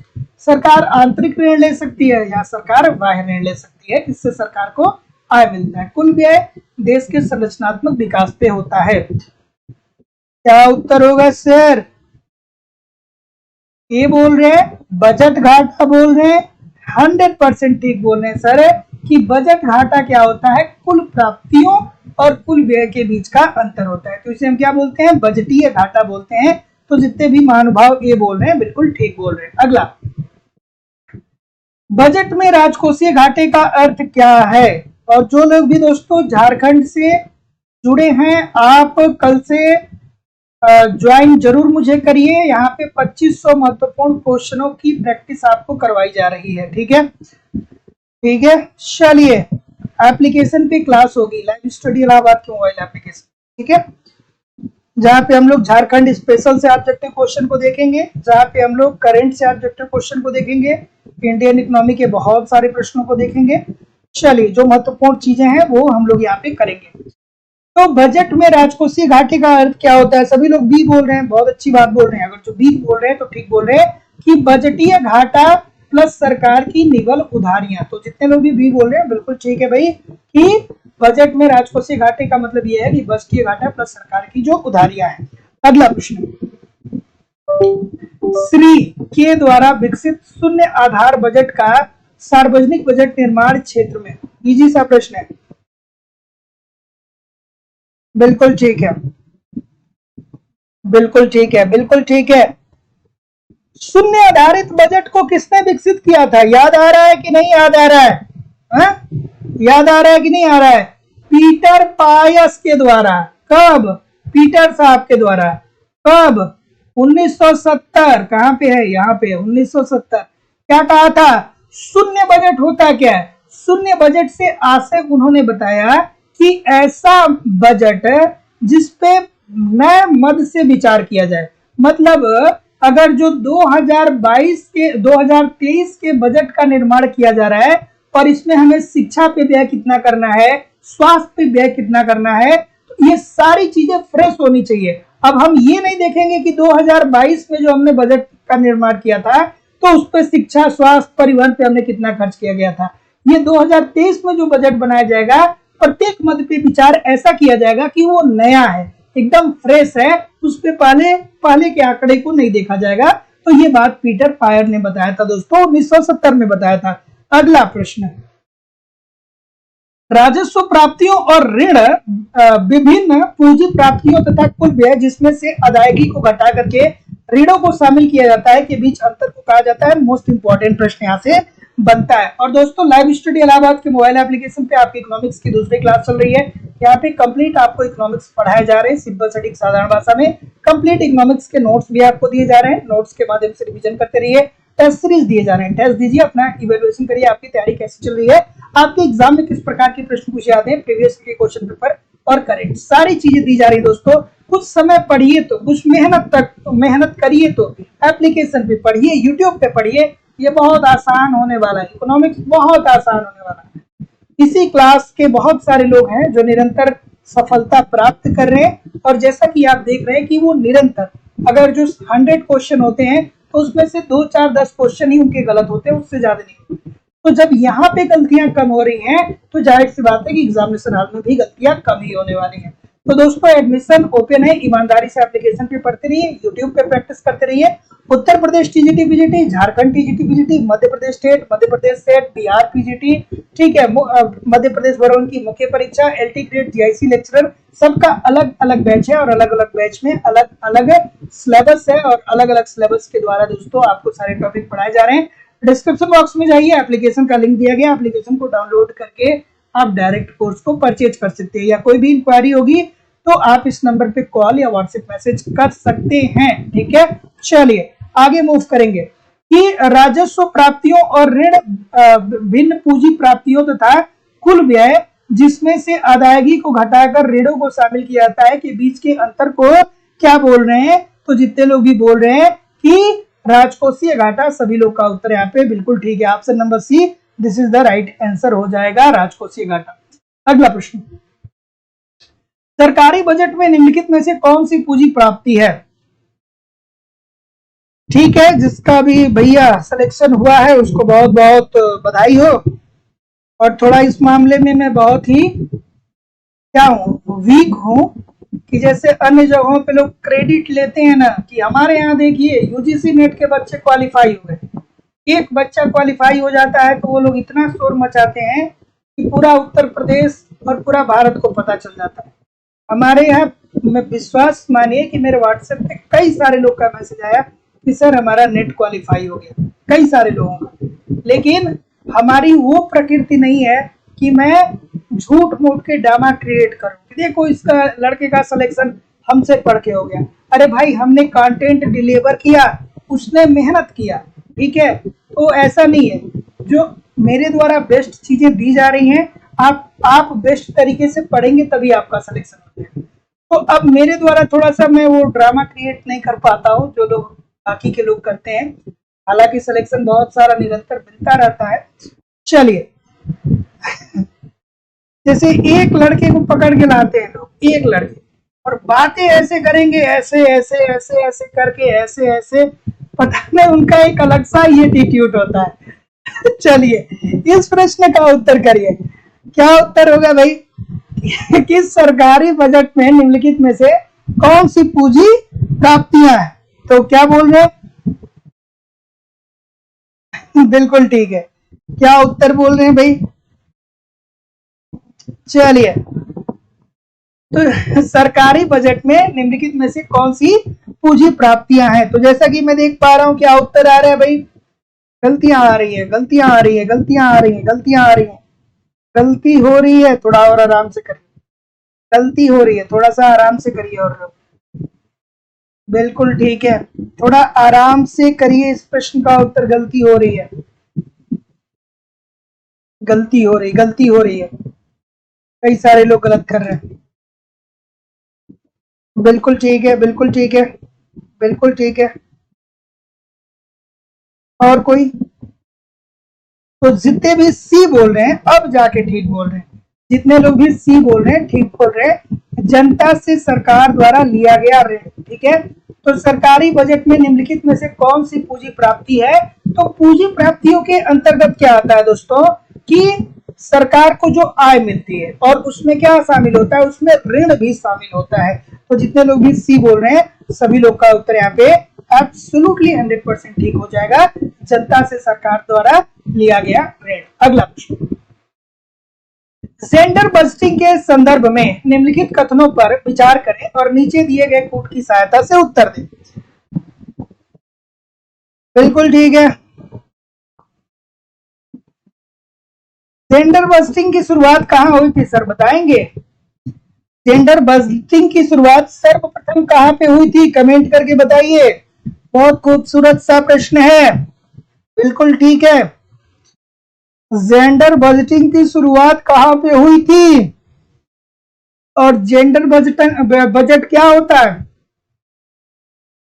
सरकार आंतरिक ऋण ले सकती है या सरकार बाह्य ऋण ले सकती है, इससे सरकार को आय मिलता है। कुल व्यय देश के संरचनात्मक विकास पे होता है। क्या उत्तर होगा सर? ये बोल रहे हैं बजट घाटा बोल रहे हैं, 100% ठीक बोल रहे हैं सर कि बजट घाटा क्या होता है? कुल प्राप्तियों और कुल व्यय के बीच का अंतर होता है। तो इसे हम क्या बोलते हैं? बजटीय घाटा बोलते हैं। तो जितने भी महानुभाव ये बोल रहे हैं बिल्कुल ठीक बोल रहे हैं। अगला, बजट में राजकोषीय घाटे का अर्थ क्या है? और जो लोग भी दोस्तों झारखंड से जुड़े हैं, आप कल से ज्वाइन जरूर मुझे करिए। यहाँ पे 2500 महत्वपूर्ण क्वेश्चनों की प्रैक्टिस आपको करवाई जा रही है, ठीक है। ठीक है, चलिए एप्लीकेशन पे क्लास होगी, लाइव स्टडी इलाहाबाद के मोबाइल एप्लीकेशन, ठीक है, जहाँ पे हम लोग झारखंड स्पेशल से ऑब्जेक्टिव क्वेश्चन को देखेंगे, जहाँ पे हम लोग करंट से ऑब्जेक्टिव क्वेश्चन को देखेंगे, इंडियन इकोनॉमी के बहुत सारे प्रश्नों को देखेंगे। चलिए, जो महत्वपूर्ण चीजें हैं वो हम लोग यहाँ पे करेंगे। तो बजट में राजकोषीय घाटे का अर्थ क्या होता है? सभी लोग बी बोल रहे हैं, बहुत अच्छी बात बोल रहे हैं। अगर जो बी बोल रहे हैं तो ठीक बोल रहे हैं कि बजटीय घाटा प्लस सरकार की निवल उधारियां। तो जितने लोग भी बी बोल रहे हैं बिल्कुल ठीक है भाई, कि बजट में राजकोषीय घाटे का मतलब ये है कि बजटीय घाटा प्लस सरकार की जो उधारियां हैं। अगला प्रश्न, श्री के द्वारा विकसित शून्य आधार बजट का सार्वजनिक बजट निर्माण क्षेत्र में, इजी सा प्रश्न है, बिल्कुल ठीक है, बिल्कुल ठीक है, बिल्कुल ठीक है। शून्य आधारित बजट को किसने विकसित किया था? याद आ रहा है कि नहीं याद आ रहा है? याद आ रहा है कि नहीं आ रहा है? पीटर पायस के द्वारा। कब? पीटर साहब के द्वारा। कब? 1970 कहां पे है, यहाँ पे 1970। क्या कहा था, शून्य बजट होता क्या है, शून्य बजट से आशय उन्होंने बताया कि ऐसा बजट जिसपे नए मद से विचार किया जाए। मतलब अगर जो 2023 के बजट का निर्माण किया जा रहा है और इसमें हमें शिक्षा पे व्यय कितना करना है, स्वास्थ्य पे व्यय कितना करना है, तो ये सारी चीजें फ्रेश होनी चाहिए। अब हम ये नहीं देखेंगे कि 2022 में जो हमने बजट का निर्माण किया था तो उस पर शिक्षा, स्वास्थ्य, परिवहन पे हमने कितना खर्च किया गया था। ये 2023 में जो बजट बनाया जाएगा, प्रत्येक मद पे विचार ऐसा किया जाएगा कि वो नया है, एकदम फ्रेश है, उस पे पहले के आंकड़े को नहीं देखा जाएगा। तो ये बात पीटर पायर ने बताया था दोस्तों, 1970 में बताया था। अगला प्रश्न, राजस्व प्राप्तियों और ऋण विभिन्न पूंजी प्राप्तियों तथा कुल व्यय जिसमें से अदायगी को घटा करके ऋणों को शामिल किया जाता है के बीच अंतर को कहा जाता है। मोस्ट इंपॉर्टेंट प्रश्न यहाँ से बनता है। और दोस्तों, लाइव स्टडी इलाहाबाद के मोबाइल एप्लीकेशन पे आपकी इकोनॉमिक्स की दूसरी क्लास चल रही है। यहाँ पे कंप्लीट आपको इकोनॉमिक्स पढ़ाए जा रहे हैं, सिंपल सटीक साधारण भाषा में। कंप्लीट इकोनॉमिक्स के नोट्स भी आपको दिए जा रहे हैं, नोट्स के माध्यम से रिवीजन करते रहिए। टेस्ट सीरीज दिए जा रहे हैं, टेस्ट दीजिए, अपना इवेल्युएशन करिए, आपकी तैयारी कैसी चल रही है, आपके एग्जाम में किस प्रकार के प्रश्न पूछे जाते हैं, प्रीवियस के क्वेश्चन पेपर और करेंट, सारी चीजें दी जा रही है दोस्तों। कुछ समय पढ़िए तो, कुछ मेहनत करिए तो, एप्लीकेशन पे पढ़िए, यूट्यूब पे पढ़िए, ये बहुत आसान होने वाला है, इकोनॉमिक्स बहुत आसान होने वाला है। इसी क्लास के बहुत सारे लोग हैं जो निरंतर सफलता प्राप्त कर रहे हैं, और जैसा कि आप देख रहे हैं कि वो निरंतर, अगर जो 100 क्वेश्चन होते हैं तो उसमें से 2, 4, 10 क्वेश्चन ही उनके गलत होते हैं, उससे ज्यादा नहीं होते। तो जब यहाँ पे गलतियां कम हो रही हैं तो जाहिर सी बात है कि एग्जामिनेशन हॉल में भी गलतियां कम ही होने वाली हैं। तो दोस्तों, एडमिशन ओपन है, ईमानदारी से एप्लीकेशन पे पढ़ते रहिए, यूट्यूब पे प्रैक्टिस करते रहिए। Uttar Pradesh TGT PGT, Jharkhand TGT PGT, Madhya Pradesh state, Madhya Pradesh SET, Bihar PGT, ठीक है, मध्य प्रदेश भवन की मुख्य परीक्षा, एलटी ग्रेड, जीआईसी लेक्चरर, सबका अलग अलग बैच है और अलग अलग बैच में अलग अलग सिलेबस है और अलग अलग सिलेबस के द्वारा दोस्तों आपको सारे टॉपिक पढ़ाए जा रहे हैं। डिस्क्रिप्शन बॉक्स में जाइए, एप्लीकेशन का लिंक दिया गया, एप्लीकेशन को डाउनलोड करके आप डायरेक्ट कोर्स को परचेज कर सकते हैं, या कोई भी इंक्वायरी होगी तो आप इस नंबर पे कॉल या व्हाट्सएप मैसेज कर सकते हैं। ठीक है, चलिए आगे मूव करेंगे कि राजस्व प्राप्तियों और ऋण भिन्न पूंजी प्राप्तियों तथा कुल व्यय जिसमें से अदायगी को घटाकर ऋणों को शामिल किया जाता है के बीच के अंतर को क्या बोल रहे हैं। तो जितने लोग भी बोल रहे हैं कि राजकोषीय घाटा, सभी लोग का उत्तर यहाँ पे बिल्कुल ठीक है, option number C, this is the right answer हो जाएगा, राजकोषीय घाटा। अगला प्रश्न, सरकारी बजट में निम्नलिखित में से कौन सी पूंजी प्राप्ति है। ठीक है, जिसका भी भैया सिलेक्शन हुआ है उसको बहुत बहुत बधाई हो। और थोड़ा इस मामले में मैं बहुत ही क्या हूँ, वीक हूँ, कि जैसे अन्य जगहों पे लोग क्रेडिट लेते हैं ना, कि हमारे यहाँ देखिए यूजीसी नेट के बच्चे क्वालिफाई हो गए, एक बच्चा क्वालिफाई हो जाता है तो वो लोग इतना शोर मचाते हैं कि पूरा उत्तर प्रदेश और पूरा भारत को पता चल जाता है। हमारे यहाँ में विश्वास मानिए कि मेरे व्हाट्सएप पे कई सारे लोग का मैसेज आया कि सर हमारा नेट क्वालिफाई हो गया, कई सारे लोगों का। लेकिन हमारी वो प्रकृति नहीं है कि मैं झूठ मूठ के ड्रामा क्रिएट करूं, देखो इसका लड़के का सिलेक्शन हमसे पढ़ के हो गया। अरे भाई, हमने कंटेंट डिलीवर किया, उसने मेहनत किया, ठीक है। तो ऐसा नहीं है, जो मेरे द्वारा बेस्ट चीजें दी जा रही हैं, आप बेस्ट तरीके से पढ़ेंगे तभी आपका सिलेक्शन होता है। तो अब मेरे द्वारा थोड़ा सा मैं वो ड्रामा क्रिएट नहीं कर पाता हूँ जो लोग बाकी के लोग करते हैं, हालांकि सिलेक्शन बहुत सारा निरंतर मिलता रहता है। चलिए जैसे एक लड़के को पकड़ के लाते हैं लोग, एक लड़के, और बातें ऐसे करेंगे, ऐसे ऐसे ऐसे ऐसे करके, ऐसे ऐसे, पता नहीं उनका एक अलग सा ही एटीट्यूड होता है। चलिए इस प्रश्न का उत्तर करिए, क्या उत्तर होगा भाई कि सरकारी बजट में निम्नलिखित में से कौन सी पूंजी प्राप्तियां हैं। तो क्या बोल रहे बिल्कुल ठीक है, क्या उत्तर बोल रहे हैं भाई। चलिए, तो सरकारी बजट में निम्नलिखित में से कौन सी पूंजी प्राप्तियां हैं। तो जैसा कि मैं देख पा रहा हूं, क्या उत्तर आ रहा है भाई, गलतियां आ रही है, गलतियां आ रही है, गलतियां आ रही है, गलतियां आ रही है, गलती हो रही है, थोड़ा और आराम से करिए, गलती हो रही है, थोड़ा सा आराम से करिए। और बिल्कुल ठीक है, थोड़ा आराम से करिए, इस प्रश्न का उत्तर गलती हो रही है, गलती हो रही है, कई सारे लोग गलत कर रहे हैं। बिल्कुल ठीक है, बिल्कुल ठीक है, बिल्कुल ठीक है। और कोई? तो जितने भी सी बोल रहे हैं अब जाके ठीक बोल रहे हैं, जितने लोग भी सी बोल रहे हैं ठीक बोल रहे हैं। जनता से सरकार द्वारा लिया गया ऋण, ठीक है। तो सरकारी बजट में निम्नलिखित में से कौन सी पूंजी प्राप्ति है? तो पूंजी प्राप्तियों के अंतर्गत क्या आता है दोस्तों कि सरकार को जो आय मिलती है और उसमें क्या शामिल होता है, उसमें ऋण भी शामिल होता है। तो जितने लोग भी सी बोल रहे हैं सभी लोग का उत्तर यहाँ पे एब्सोल्युटली 100% ठीक हो जाएगा, जनता से सरकार द्वारा लिया गया ऋण। अगला प्रश्न, जेंडर बजटिंग के संदर्भ में निम्नलिखित कथनों पर विचार करें और नीचे दिए गए कूट की सहायता से उत्तर दें। बिल्कुल ठीक है। जेंडर बजटिंग की शुरुआत कहां हुई थी सर, बताएंगे? जेंडर बजटिंग की शुरुआत सर्वप्रथम कहां पे हुई थी, कमेंट करके बताइए। बहुत खूबसूरत सा प्रश्न है, बिल्कुल ठीक है। जेंडर बजटिंग की शुरुआत कहां पे हुई थी और जेंडर बजट क्या होता है?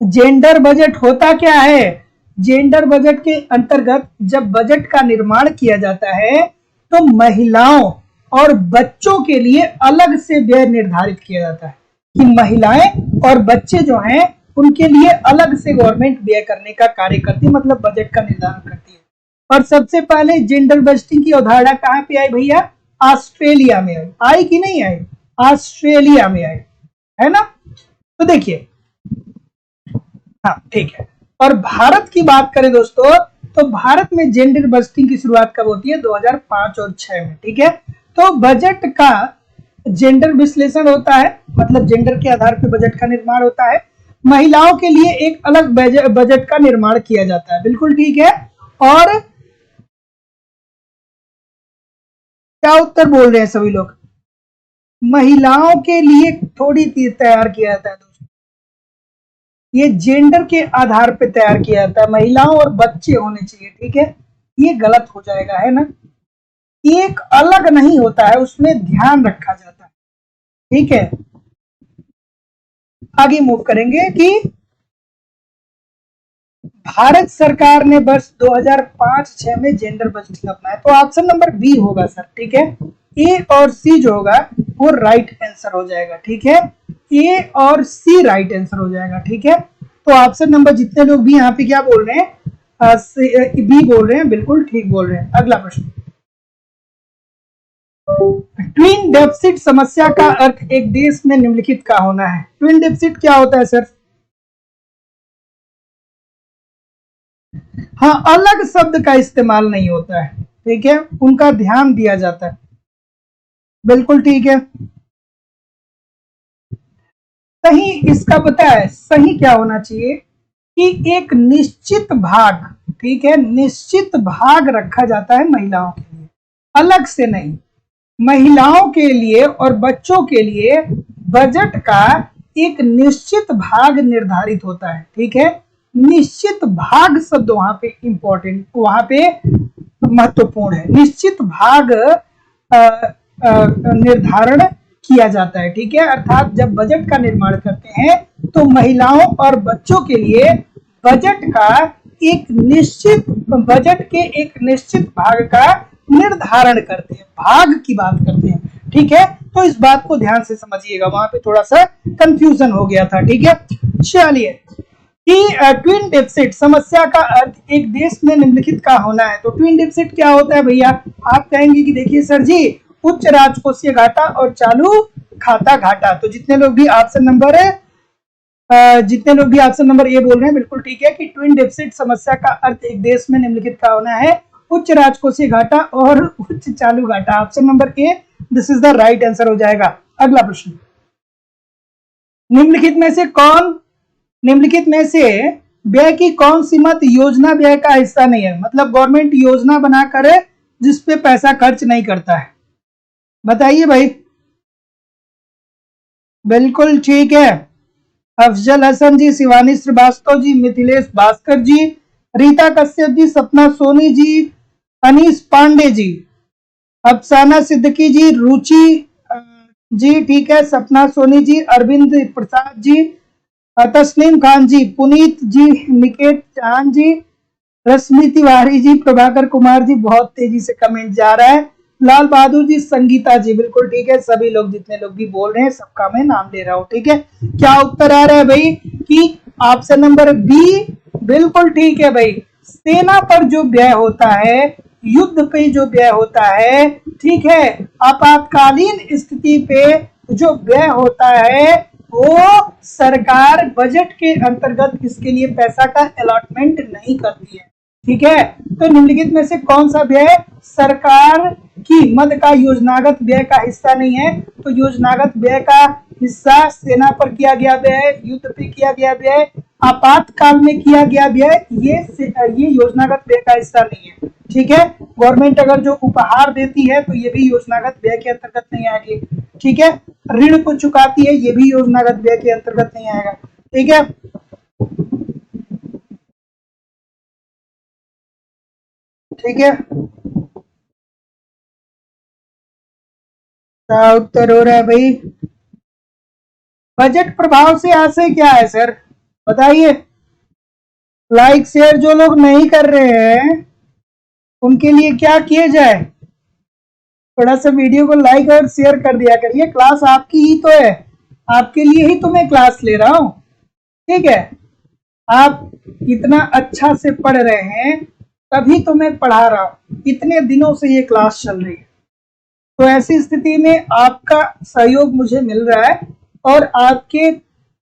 जेंडर बजट होता क्या है? जेंडर बजट के अंतर्गत जब बजट का निर्माण किया जाता है तो महिलाओं और बच्चों के लिए अलग से व्यय निर्धारित किया जाता है कि महिलाएं और बच्चे जो हैं उनके लिए अलग से गवर्नमेंट व्यय करने का कार्य करती है, मतलब बजट का निर्धारण करती है। और सबसे पहले जेंडर बजटिंग की अवधारणा कहां पे आई भैया? ऑस्ट्रेलिया में आई। आई कि नहीं आई? ऑस्ट्रेलिया में आई, है ना। तो देखिए, हाँ ठीक है। और भारत की बात करें दोस्तों तो भारत में जेंडर बजटिंग की शुरुआत कब होती है? 2005 और 6 में, ठीक है। तो बजट का जेंडर विश्लेषण होता है, मतलब जेंडर के आधार पर बजट का निर्माण होता है। महिलाओं के लिए एक अलग बजट का निर्माण किया जाता है, बिल्कुल ठीक है। और क्या उत्तर बोल रहे हैं सभी लोग? महिलाओं के लिए थोड़ी तैयार किया जाता है दोस्तों, ये जेंडर के आधार पे तैयार किया जाता है, महिलाओं और बच्चे होने चाहिए, ठीक है। ये गलत हो जाएगा, है ना। एक अलग नहीं होता है, उसमें ध्यान रखा जाता है, ठीक है। आगे मूव करेंगे कि भारत सरकार ने वर्ष 2005-6 में जेंडर बजटिंग अपनाया, तो ऑप्शन नंबर बी होगा सर, ठीक है। ए और सी जो होगा वो राइट आंसर हो जाएगा, ठीक है। ए और सी राइट आंसर हो जाएगा, ठीक है। तो ऑप्शन नंबर जितने लोग भी यहाँ पे क्या बोल रहे हैं, बी बोल रहे हैं, बिल्कुल ठीक बोल रहे हैं। अगला प्रश्न, ट्विन डेफिसिट समस्या का अर्थ एक देश में निम्नलिखित का होना है। ट्विन डेफिसिट क्या होता है सर? हाँ, अलग शब्द का इस्तेमाल नहीं होता है, ठीक है, उनका ध्यान दिया जाता है, बिल्कुल ठीक है। सही इसका पता है सही क्या होना चाहिए कि एक निश्चित भाग, ठीक है, निश्चित भाग रखा जाता है महिलाओं के लिए, अलग से नहीं। महिलाओं के लिए और बच्चों के लिए बजट का एक निश्चित भाग निर्धारित होता है, ठीक है। निश्चित भाग शब्द वहां पे इंपॉर्टेंट, वहां पे महत्वपूर्ण है। निश्चित भाग निर्धारण किया जाता है, ठीक है। अर्थात जब बजट का निर्माण करते हैं तो महिलाओं और बच्चों के लिए बजट का एक निश्चित बजट के एक निश्चित भाग का निर्धारण करते हैं, भाग की बात करते हैं, ठीक है। तो इस बात को ध्यान से समझिएगा, वहां पे थोड़ा सा कंफ्यूजन हो गया था, ठीक है। चलिए, कि ट्विन डेफिसिट समस्या का अर्थ एक देश में निम्नलिखित का होना है। तो ट्विन डेफिसिट क्या होता है भैया? आप कहेंगे कि देखिए सर जी, उच्च राजकोषीय घाटा और चालू खाता घाटा। तो जितने लोग भी ऑप्शन नंबर ए बोल रहे हैं, बिल्कुल ठीक है कि ट्विन डेफिसिट समस्या का अर्थ एक देश में निम्नलिखित का होना है, उच्च राजकोषीय घाटा और उच्च चालू घाटा। Option number A this is the right answer हो जाएगा। अगला प्रश्न, निम्नलिखित में से व्यय की कौन सी मत योजना व्यय का हिस्सा नहीं है? मतलब गवर्नमेंट योजना बनाकर जिसपे पैसा खर्च नहीं करता है, बताइए भाई। बिल्कुल ठीक है, अफजल हसन जी, शिवानी श्रीवास्तव जी, मिथिलेश भास्कर जी, रीता कश्यप जी, सपना सोनी जी, अनीस पांडे जी, अफसाना सिद्दीकी जी, रुचि जी, ठीक है, सपना सोनी जी, अरविंद प्रसाद जी, तस्नीम खान जी, पुनीत जी, निकेत चांद जी, रश्मि तिवारी जी, प्रभाकर कुमार जी, बहुत तेजी से कमेंट जा रहा है, लाल बहादुर जी, संगीता जी, बिल्कुल ठीक है। सभी लोग जितने लोग भी बोल रहे हैं सबका मैं नाम ले रहा हूं, ठीक है। क्या उत्तर आ रहा है भाई कि ऑप्शन नंबर बी बिल्कुल ठीक है भाई। सेना पर जो व्यय होता है, युद्ध पे जो व्यय होता है, ठीक है, आपातकालीन स्थिति पे जो व्यय होता है, वो सरकार बजट के अंतर्गत इसके लिए पैसा का अलॉटमेंट नहीं करती है, ठीक है। तो निम्नलिखित में से कौन सा व्यय सरकार की मद का योजनागत व्यय का हिस्सा नहीं है? तो योजनागत व्यय का हिस्सा सेना पर किया गया व्यय, युद्ध पे किया गया व्यय, आपातकाल में किया गया व्यय, ये योजनागत व्यय का हिस्सा नहीं है, ठीक है। गवर्नमेंट अगर जो उपहार देती है तो ये भी योजनागत व्यय के अंतर्गत नहीं आएगी, ठीक है। ऋण को चुकाती है, ये भी योजनागत व्यय के अंतर्गत नहीं आएगा, ठीक है। ठीक है, क्या उत्तर हो रहा है भाई? बजट प्रभाव से आशय क्या है सर, बताइए। लाइक शेयर जो लोग नहीं कर रहे हैं उनके लिए क्या किए जाए? थोड़ा सा वीडियो को लाइक और शेयर कर दिया करिए। क्लास आपकी ही तो है, आपके लिए ही तो मैं क्लास ले रहा हूं, ठीक है। आप इतना अच्छा से पढ़ रहे हैं तभी तो मैं पढ़ा रहा हूं, इतने दिनों से ये क्लास चल रही है। तो ऐसी स्थिति में आपका सहयोग मुझे मिल रहा है और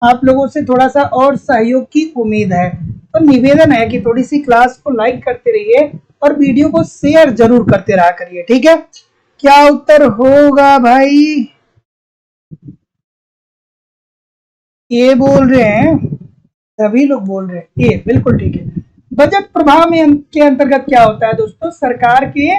आप लोगों से थोड़ा सा और सहयोग की उम्मीद है। तो निवेदन है कि थोड़ी सी क्लास को लाइक करते रहिए और वीडियो को शेयर जरूर करते रहा करिए, ठीक है। क्या उत्तर होगा भाई? ये बोल रहे हैं, सभी लोग बोल रहे हैं ये, बिल्कुल ठीक है। बजट प्रभाव में के अंतर्गत क्या होता है दोस्तों? सरकार के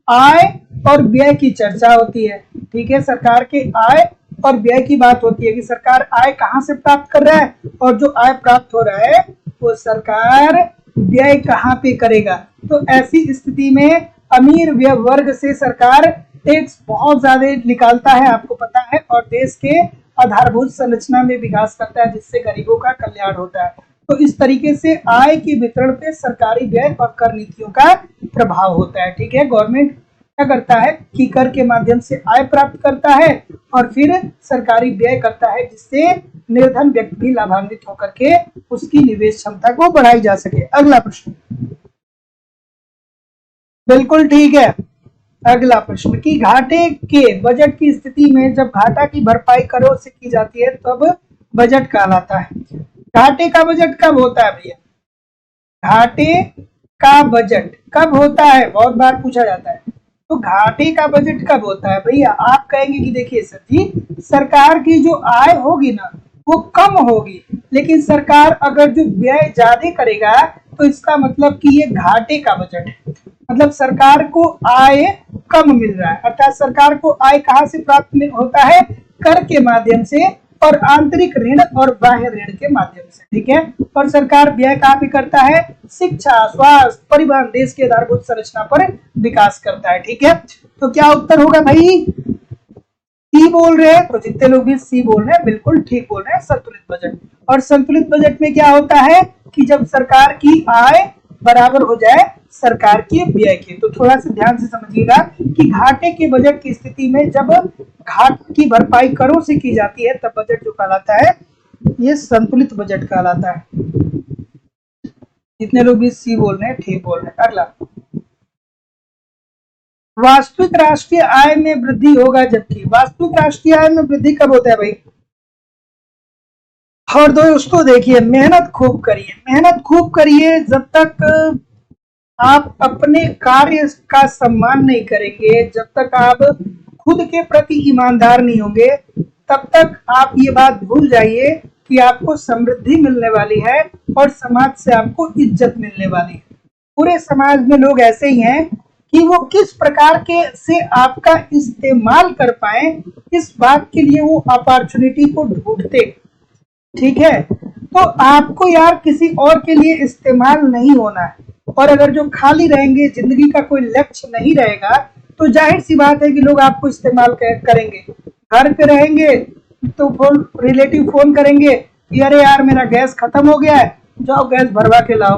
आय और व्यय की चर्चा होती है, ठीक है। सरकार के आय और व्यय की बात होती है कि सरकार आय कहां से प्राप्त कर रहा है और जो आय प्राप्त हो रहा है वो सरकार व्यय कहां पे करेगा। तो ऐसी स्थिति में अमीर व्यय वर्ग से सरकार टैक्स बहुत ज्यादा निकालता है, आपको पता है, और देश के आधारभूत संरचना में विकास करता है जिससे गरीबों का कल्याण होता है। तो इस तरीके से आय के वितरण पे सरकारी व्यय और कर नीतियों का प्रभाव होता है, ठीक है। गवर्नमेंट क्या करता है कि कर के माध्यम से आय प्राप्त करता है और फिर सरकारी व्यय करता है जिससे निर्धन व्यक्ति भी लाभान्वित होकर के उसकी निवेश क्षमता को बढ़ाई जा सके। अगला प्रश्न, बिल्कुल ठीक है। अगला प्रश्न कि घाटे के बजट की स्थिति में जब घाटा की भरपाई करों से की जाती है तब बजट कहलाता है। घाटे का बजट कब होता है भैया? घाटे का बजट कब होता है, बहुत बार पूछा जाता है। तो घाटे का बजट कब होता है भैया? आप कहेंगे कि देखिए सर जी, सरकार की जो आय होगी ना वो कम होगी, लेकिन सरकार अगर जो व्यय ज्यादा करेगा तो इसका मतलब कि ये घाटे का बजट है। मतलब सरकार को आय कम मिल रहा है, अर्थात सरकार को आय कहां से प्राप्त होता है? कर के माध्यम से और आंतरिक ऋण और बाह्य ऋण के माध्यम से, ठीक है। और सरकार व्यय कहां पे करता है? शिक्षा, स्वास्थ्य, परिवहन, देश के आधारभूत संरचना पर विकास करता है, ठीक है। तो क्या उत्तर होगा भाई? सी बोल रहे हैं, तो जितने लोग भी सी बोल रहे हैं बिल्कुल ठीक बोल रहे हैं, संतुलित बजट। और संतुलित बजट में क्या होता है कि जब सरकार की आय बराबर हो जाए सरकार के व्यय के। तो थोड़ा सा ध्यान से समझिएगा कि घाटे के बजट की स्थिति में जब घाटे की भरपाई करों से की जाती है तब बजट जो कहलाता है ये संतुलित बजट कहलाता है। जितने लोग भी सी बोल रहे हैं ठीक बोल रहे हैं। अगला, वास्तविक राष्ट्रीय आय में वृद्धि होगा जबकि। वास्तविक राष्ट्रीय आय में वृद्धि कब होता है भाई? और दोस्तों देखिए, मेहनत खूब करिए, मेहनत खूब करिए। जब तक आप अपने कार्य का सम्मान नहीं करेंगे, जब तक आप खुद के प्रति ईमानदार नहीं होंगे, तब तक आप ये बात भूल जाइए कि आपको समृद्धि मिलने वाली है और समाज से आपको इज्जत मिलने वाली है। पूरे समाज में लोग ऐसे ही हैं कि वो किस प्रकार के से आपका इस्तेमाल कर पाए, इस बात के लिए वो अपॉर्चुनिटी को ढूंढते। ठीक है, तो आपको यार किसी और के लिए इस्तेमाल नहीं होना है। और अगर जो खाली रहेंगे, जिंदगी का कोई लक्ष्य नहीं रहेगा, तो जाहिर सी बात है कि लोग आपको इस्तेमाल करेंगे। घर पे रहेंगे तो फोन, रिलेटिव फोन करेंगे कि अरे यार मेरा गैस खत्म हो गया है, जाओ गैस भरवा के लाओ।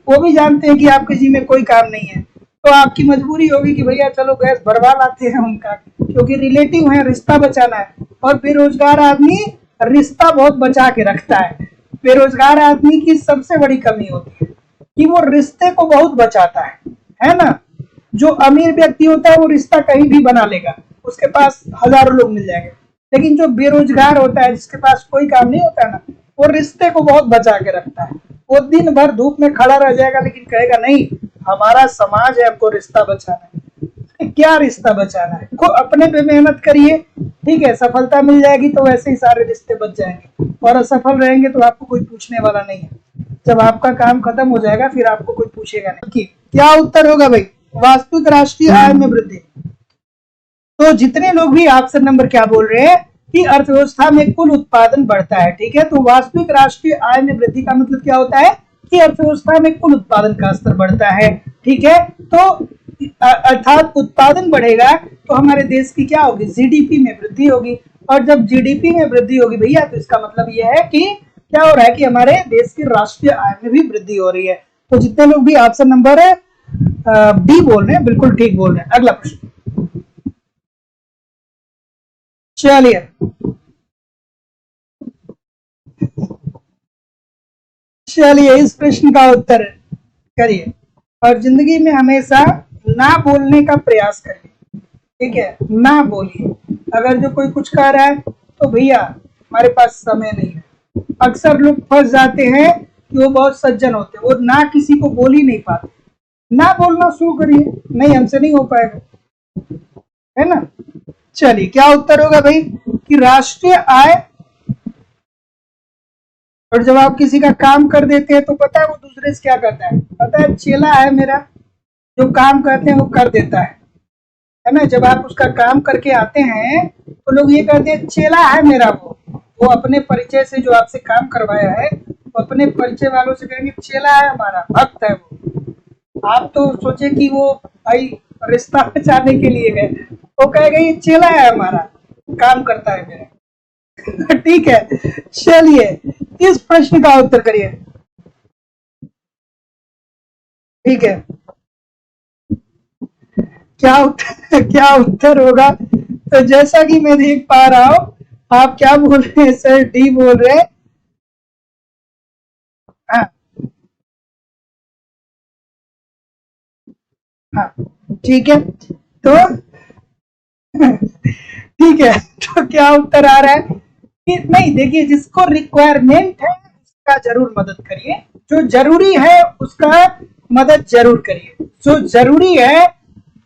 वो भी जानते हैं कि आपके जी में कोई काम नहीं है, तो आपकी मजबूरी होगी कि भैया चलो गैस भरवा लाते हैं उनका, क्योंकि रिलेटिव है, रिश्ता बचाना है। और बेरोजगार आदमी रिश्ता बहुत बचा के रखता है। बेरोजगार आदमी की सबसे बड़ी कमी होती है कि वो रिश्ते को बहुत बचाता है ना। जो अमीर व्यक्ति होता है वो रिश्ता कहीं भी बना लेगा, उसके पास हजारों लोग मिल जाएंगे। लेकिन जो बेरोजगार होता है, जिसके पास कोई काम नहीं होता ना, वो रिश्ते को बहुत बचा के रखता है। वो दिन भर धूप में खड़ा रह जाएगा, लेकिन कहेगा नहीं, हमारा समाज है, हमको रिश्ता बचाना है। क्या रिश्ता बचाना है? को अपने पे मेहनत करिए, ठीक है, सफलता मिल जाएगी तो वैसे ही सारे रिश्ते बच जाएंगे। और असफल रहेंगे तो आपको कोई पूछने वाला नहीं है। जब आपका काम खत्म हो जाएगा फिर आपको कोई पूछेगा नहीं। क्या उत्तर होगा भाई? वास्तविक राष्ट्रीय आय में वृद्धि। तो जितने लोग भी ऑप्शन नंबर क्या बोल रहे हैं कि अर्थव्यवस्था में कुल उत्पादन बढ़ता है, ठीक है। तो वास्तविक राष्ट्रीय आय में वृद्धि का मतलब क्या होता है कि अर्थव्यवस्था में कुल उत्पादन का स्तर बढ़ता है, ठीक है। तो अर्थात उत्पादन बढ़ेगा तो हमारे देश की क्या होगी? जीडीपी में वृद्धि होगी। और जब जीडीपी में वृद्धि होगी भैया, तो इसका मतलब यह है कि क्या हो रहा है कि हमारे देश की राष्ट्रीय आय में भी वृद्धि हो रही है। तो जितने लोग भी ऑप्शन नंबर डी बोल रहे हैं, बिल्कुल ठीक बोल रहे हैं। अगला प्रश्न, चलिए चलिए इस प्रश्न का उत्तर करिए। और जिंदगी में हमेशा ना बोलने का प्रयास करिए, ठीक है, ना बोलिए। अगर जो कोई कुछ कह रहा है तो भैया हमारे पास समय नहीं है। अक्सर लोग फंस जाते हैं कि वो बहुत सज्जन होते हैं, वो ना किसी को बोल ही नहीं पाते। ना बोलना शुरू करिए, नहीं हमसे नहीं हो पाएगा, है ना। चलिए क्या उत्तर होगा भाई कि राष्ट्रीय आय। और जब आप किसी का काम कर देते हैं तो पता है वो दूसरे से क्या करता है? पता है, चेला है मेरा, जो काम करते हैं वो कर देता है ना। जब आप उसका काम करके आते हैं तो लोग ये कहते हैं चेला है मेरा, वो अपने परिचय से जो आपसे काम करवाया है, वो अपने परिचय वालों से कहेंगे चेला है हमारा, भक्त है वो। आप तो सोचे कि वो भाई रिश्ता बचाने के लिए गए, वो कहेगा ये चेला है हमारा, काम करता है मेरा। ठीक है, चलिए इस प्रश्न का उत्तर करिए। ठीक है, क्या उत्तर होगा? तो जैसा कि मैं देख पा रहा हूँ, आप क्या बोल रहे हैं सर? डी बोल रहे हैं। हाँ हाँ, ठीक है। तो ठीक है, तो क्या उत्तर आ रहा है कि नहीं? देखिए, जिसको रिक्वायरमेंट है उसका जरूर मदद करिए, जो जरूरी है उसका मदद जरूर करिए। जो जरूरी है,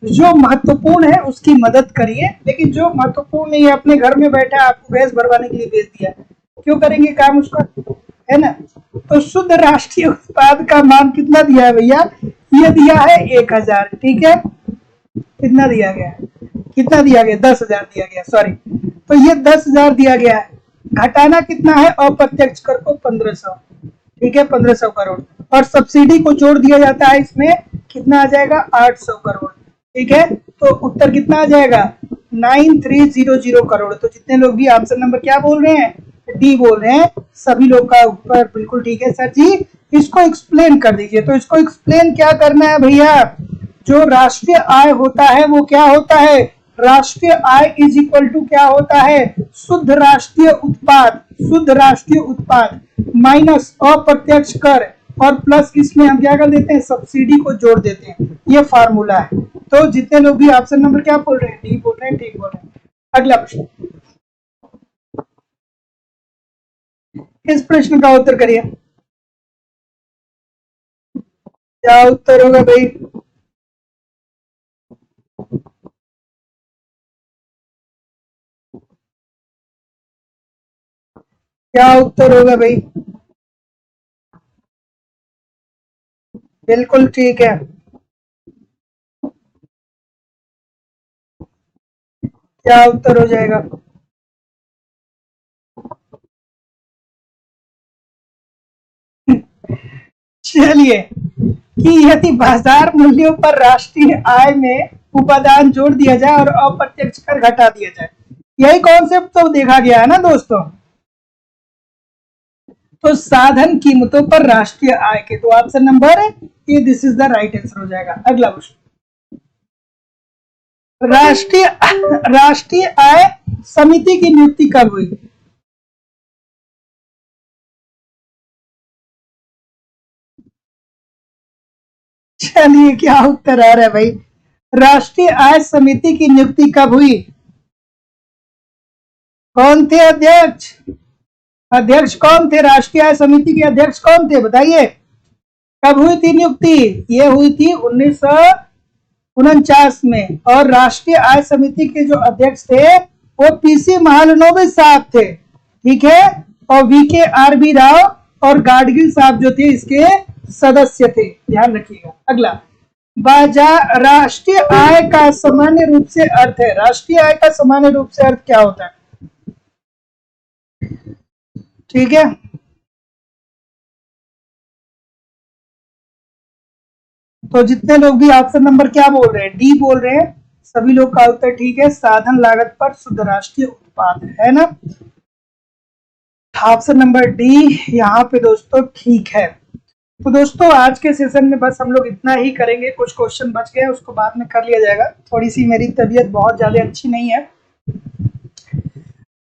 जो महत्वपूर्ण है उसकी मदद करिए। लेकिन जो महत्वपूर्ण नहीं है, अपने घर में बैठा आपको गैस भरवाने के लिए भेज दिया, क्यों करेंगे काम उसका, है ना। तो शुद्ध राष्ट्रीय उत्पाद का मान कितना दिया है भैया? ये दिया है 1000, ठीक है। कितना दिया गया? कितना दिया गया? 10,000 दिया गया, सॉरी। तो ये 10,000 दिया गया है। घटाना कितना है अप्रत्यक्ष कर को? 1500, ठीक है, 1500 करोड़। और सब्सिडी को जोड़ दिया जाता है इसमें, कितना आ जाएगा? 800 करोड़, ठीक है। तो उत्तर कितना आ जाएगा? 9300 करोड़। तो जितने लोग भी ऑप्शन नंबर क्या बोल रहे हैं? डी बोल रहे हैं, सभी लोग का उत्तर बिल्कुल ठीक है। सर जी इसको एक्सप्लेन कर दीजिए। तो इसको एक्सप्लेन क्या करना है भैया? जो राष्ट्रीय आय होता है वो क्या होता है? राष्ट्रीय आय इज इक्वल टू क्या होता है? शुद्ध राष्ट्रीय उत्पाद, शुद्ध राष्ट्रीय उत्पाद माइनस अप्रत्यक्ष कर, और प्लस इसमें हम क्या कर देते हैं? सब्सिडी को जोड़ देते हैं। ये फार्मूला है। तो जितने लोग भी ऑप्शन नंबर क्या बोल रहे हैं? डी बोल रहे हैं, ठीक बोल रहे हैं। अगला प्रश्न, इस प्रश्न का उत्तर करिए। क्या उत्तर होगा भाई? क्या उत्तर होगा भाई? बिल्कुल ठीक है। क्या उत्तर हो जाएगा? चलिए, कि यदि बाजार मूल्यों पर राष्ट्रीय आय में उपादान जोड़ दिया जाए और अप्रत्यक्ष कर घटा दिया जाए, यही कॉन्सेप्ट तो देखा गया है ना दोस्तों। तो साधन कीमतों पर राष्ट्रीय आय के, तो option number A this is the right answer हो जाएगा। अगला क्वेश्चन, राष्ट्रीय आय समिति की नियुक्ति कब हुई? चलिए, क्या उत्तर आ रहा है भाई? राष्ट्रीय आय समिति की नियुक्ति कब हुई? कौन थे अध्यक्ष? अध्यक्ष कौन थे? राष्ट्रीय आय समिति के अध्यक्ष कौन थे, बताइए। कब हुई थी नियुक्ति? ये हुई थी 1949 में। और राष्ट्रीय आय समिति के जो अध्यक्ष थे वो पीसी महालनोबिस साहब थे, ठीक है। और वीके आरबी राव और गाडगिल साहब जो थे इसके सदस्य थे, ध्यान रखिएगा। अगला, राष्ट्रीय आय का सामान्य रूप से अर्थ है। राष्ट्रीय आय का सामान्य रूप से अर्थ क्या होता है? ठीक है, तो जितने लोग भी ऑप्शन नंबर क्या बोल रहे हैं, डी बोल रहे हैं, सभी लोग का उत्तर ठीक है। साधन लागत पर शुद्ध राष्ट्रीय उत्पाद, है ना। ऑप्शन नंबर डी यहाँ पे दोस्तों ठीक है। तो दोस्तों आज के सेशन में बस हम लोग इतना ही करेंगे। कुछ क्वेश्चन बच गए, उसको बाद में कर लिया जाएगा। थोड़ी सी मेरी तबीयत बहुत ज्यादा अच्छी नहीं है,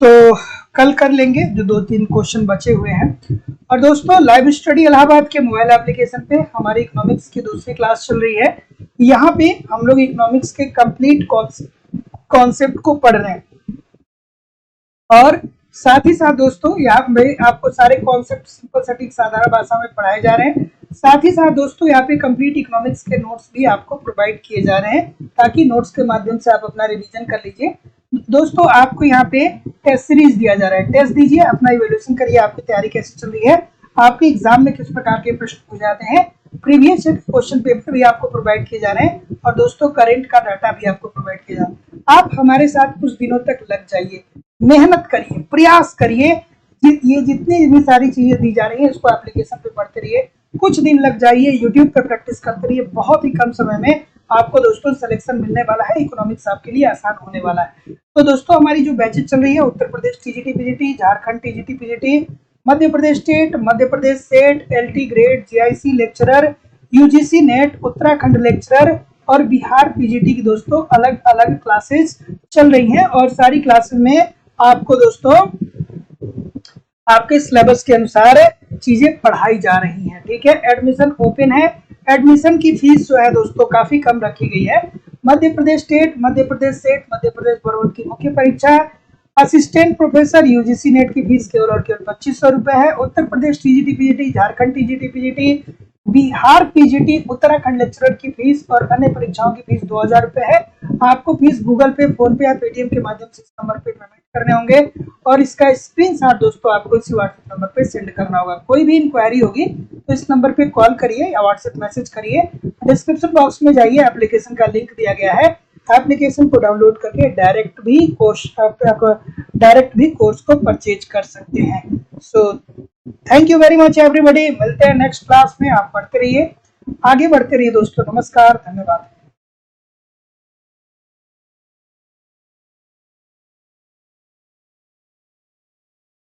तो कल कर लेंगे जो 2-3 क्वेश्चन बचे हुए हैं। और दोस्तों लाइव स्टडी इलाहाबाद के मोबाइल एप्लीकेशन पे हमारी इकोनॉमिक्स की दूसरी क्लास चल रही है। यहाँ पे हम लोग इकोनॉमिक्स के कंप्लीट कॉन्सेप्ट को पढ़ रहे हैं, और साथ ही साथ दोस्तों यहाँ पे आपको सारे कॉन्सेप्ट सिंपल सटीक साधारण भाषा में पढ़ाए जा रहे हैं। साथ ही साथ दोस्तों यहाँ पे कंप्लीट इकोनॉमिक्स के नोट्स भी आपको प्रोवाइड किए जा रहे हैं, ताकि नोट्स के माध्यम से आप अपना रिवीजन कर लीजिए। दोस्तों आपको यहाँ पे टेस्ट सीरीज दिया जा रहा है, टेस्ट दीजिए, अपना इवैल्यूएशन करिए, आपकी तैयारी कैसे चल रही है, आपके एग्जाम में किस प्रकार के प्रश्न पूछे जाते हैं, प्रीवियस क्वेश्चन पेपर भी आपको प्रोवाइड किए जा रहे हैं, और दोस्तों करंट का डाटा भी आपको प्रोवाइड किया जा रहा है। आप हमारे साथ कुछ दिनों तक लग जाइए, मेहनत करिए, प्रयास करिए। ये जितनी भी सारी चीजें दी जा रही है इसको एप्लीकेशन पे पढ़ते रहिए, कुछ दिन लग जाइए, यूट्यूब पे प्रैक्टिस करते रहिए। बहुत ही कम समय में आपको दोस्तों सिलेक्शन मिलने वाला है, इकोनॉमिक्स आपके लिए आसान होने वाला है। तो दोस्तों हमारी जो बैचेज चल रही है, Uttar Pradesh TGT PGT, Jharkhand TGT PGT, Madhya Pradesh state, Madhya Pradesh SET, LT grade, GIC lecturer, UGC NET, Uttarakhand lecturer और बिहार पीजीटी की दोस्तों अलग अलग क्लासेस चल रही हैं। और सारी क्लासेस में आपको दोस्तों आपके सिलेबस के अनुसार चीजें पढ़ाई जा रही हैं, ठीक है। एडमिशन ओपन है। एडमिशन की फीस जो है दोस्तों काफी कम रखी गई है। Madhya Pradesh state, Madhya Pradesh SET, Madhya Pradesh board की मुख्य परीक्षा, असिस्टेंट प्रोफेसर यूजीसी नेट की फीस केवल और केवल 2500 रुपए है। Uttar Pradesh TGT PGT, Jharkhand TGT PGT, Bihar PGT, Uttarakhand lecturer की फीस और अन्य परीक्षाओं की फीस 2000 रुपए है। आपको फीस गूगल पे, फोन पे या पेटीएम के माध्यम से इस नंबर पे पेमेंट करने होंगे, और इसका स्क्रीनशॉट दोस्तों आपको इसी व्हाट्सएप नंबर पे सेंड करना होगा। कोई भी इंक्वायरी होगी तो इस नंबर पे कॉल करिए या व्हाट्सएप मैसेज करिए। डिस्क्रिप्शन बॉक्स में जाइए, एप्लीकेशन का लिंक दिया गया है, एप्लीकेशन को डाउनलोड करके डायरेक्ट भी कोर्स को परचेज कर सकते हैं। So thank you very much everybody, मिलते हैं नेक्स्ट क्लास में। आप पढ़ते रहिए, आगे बढ़ते रहिए दोस्तों। नमस्कार, धन्यवाद।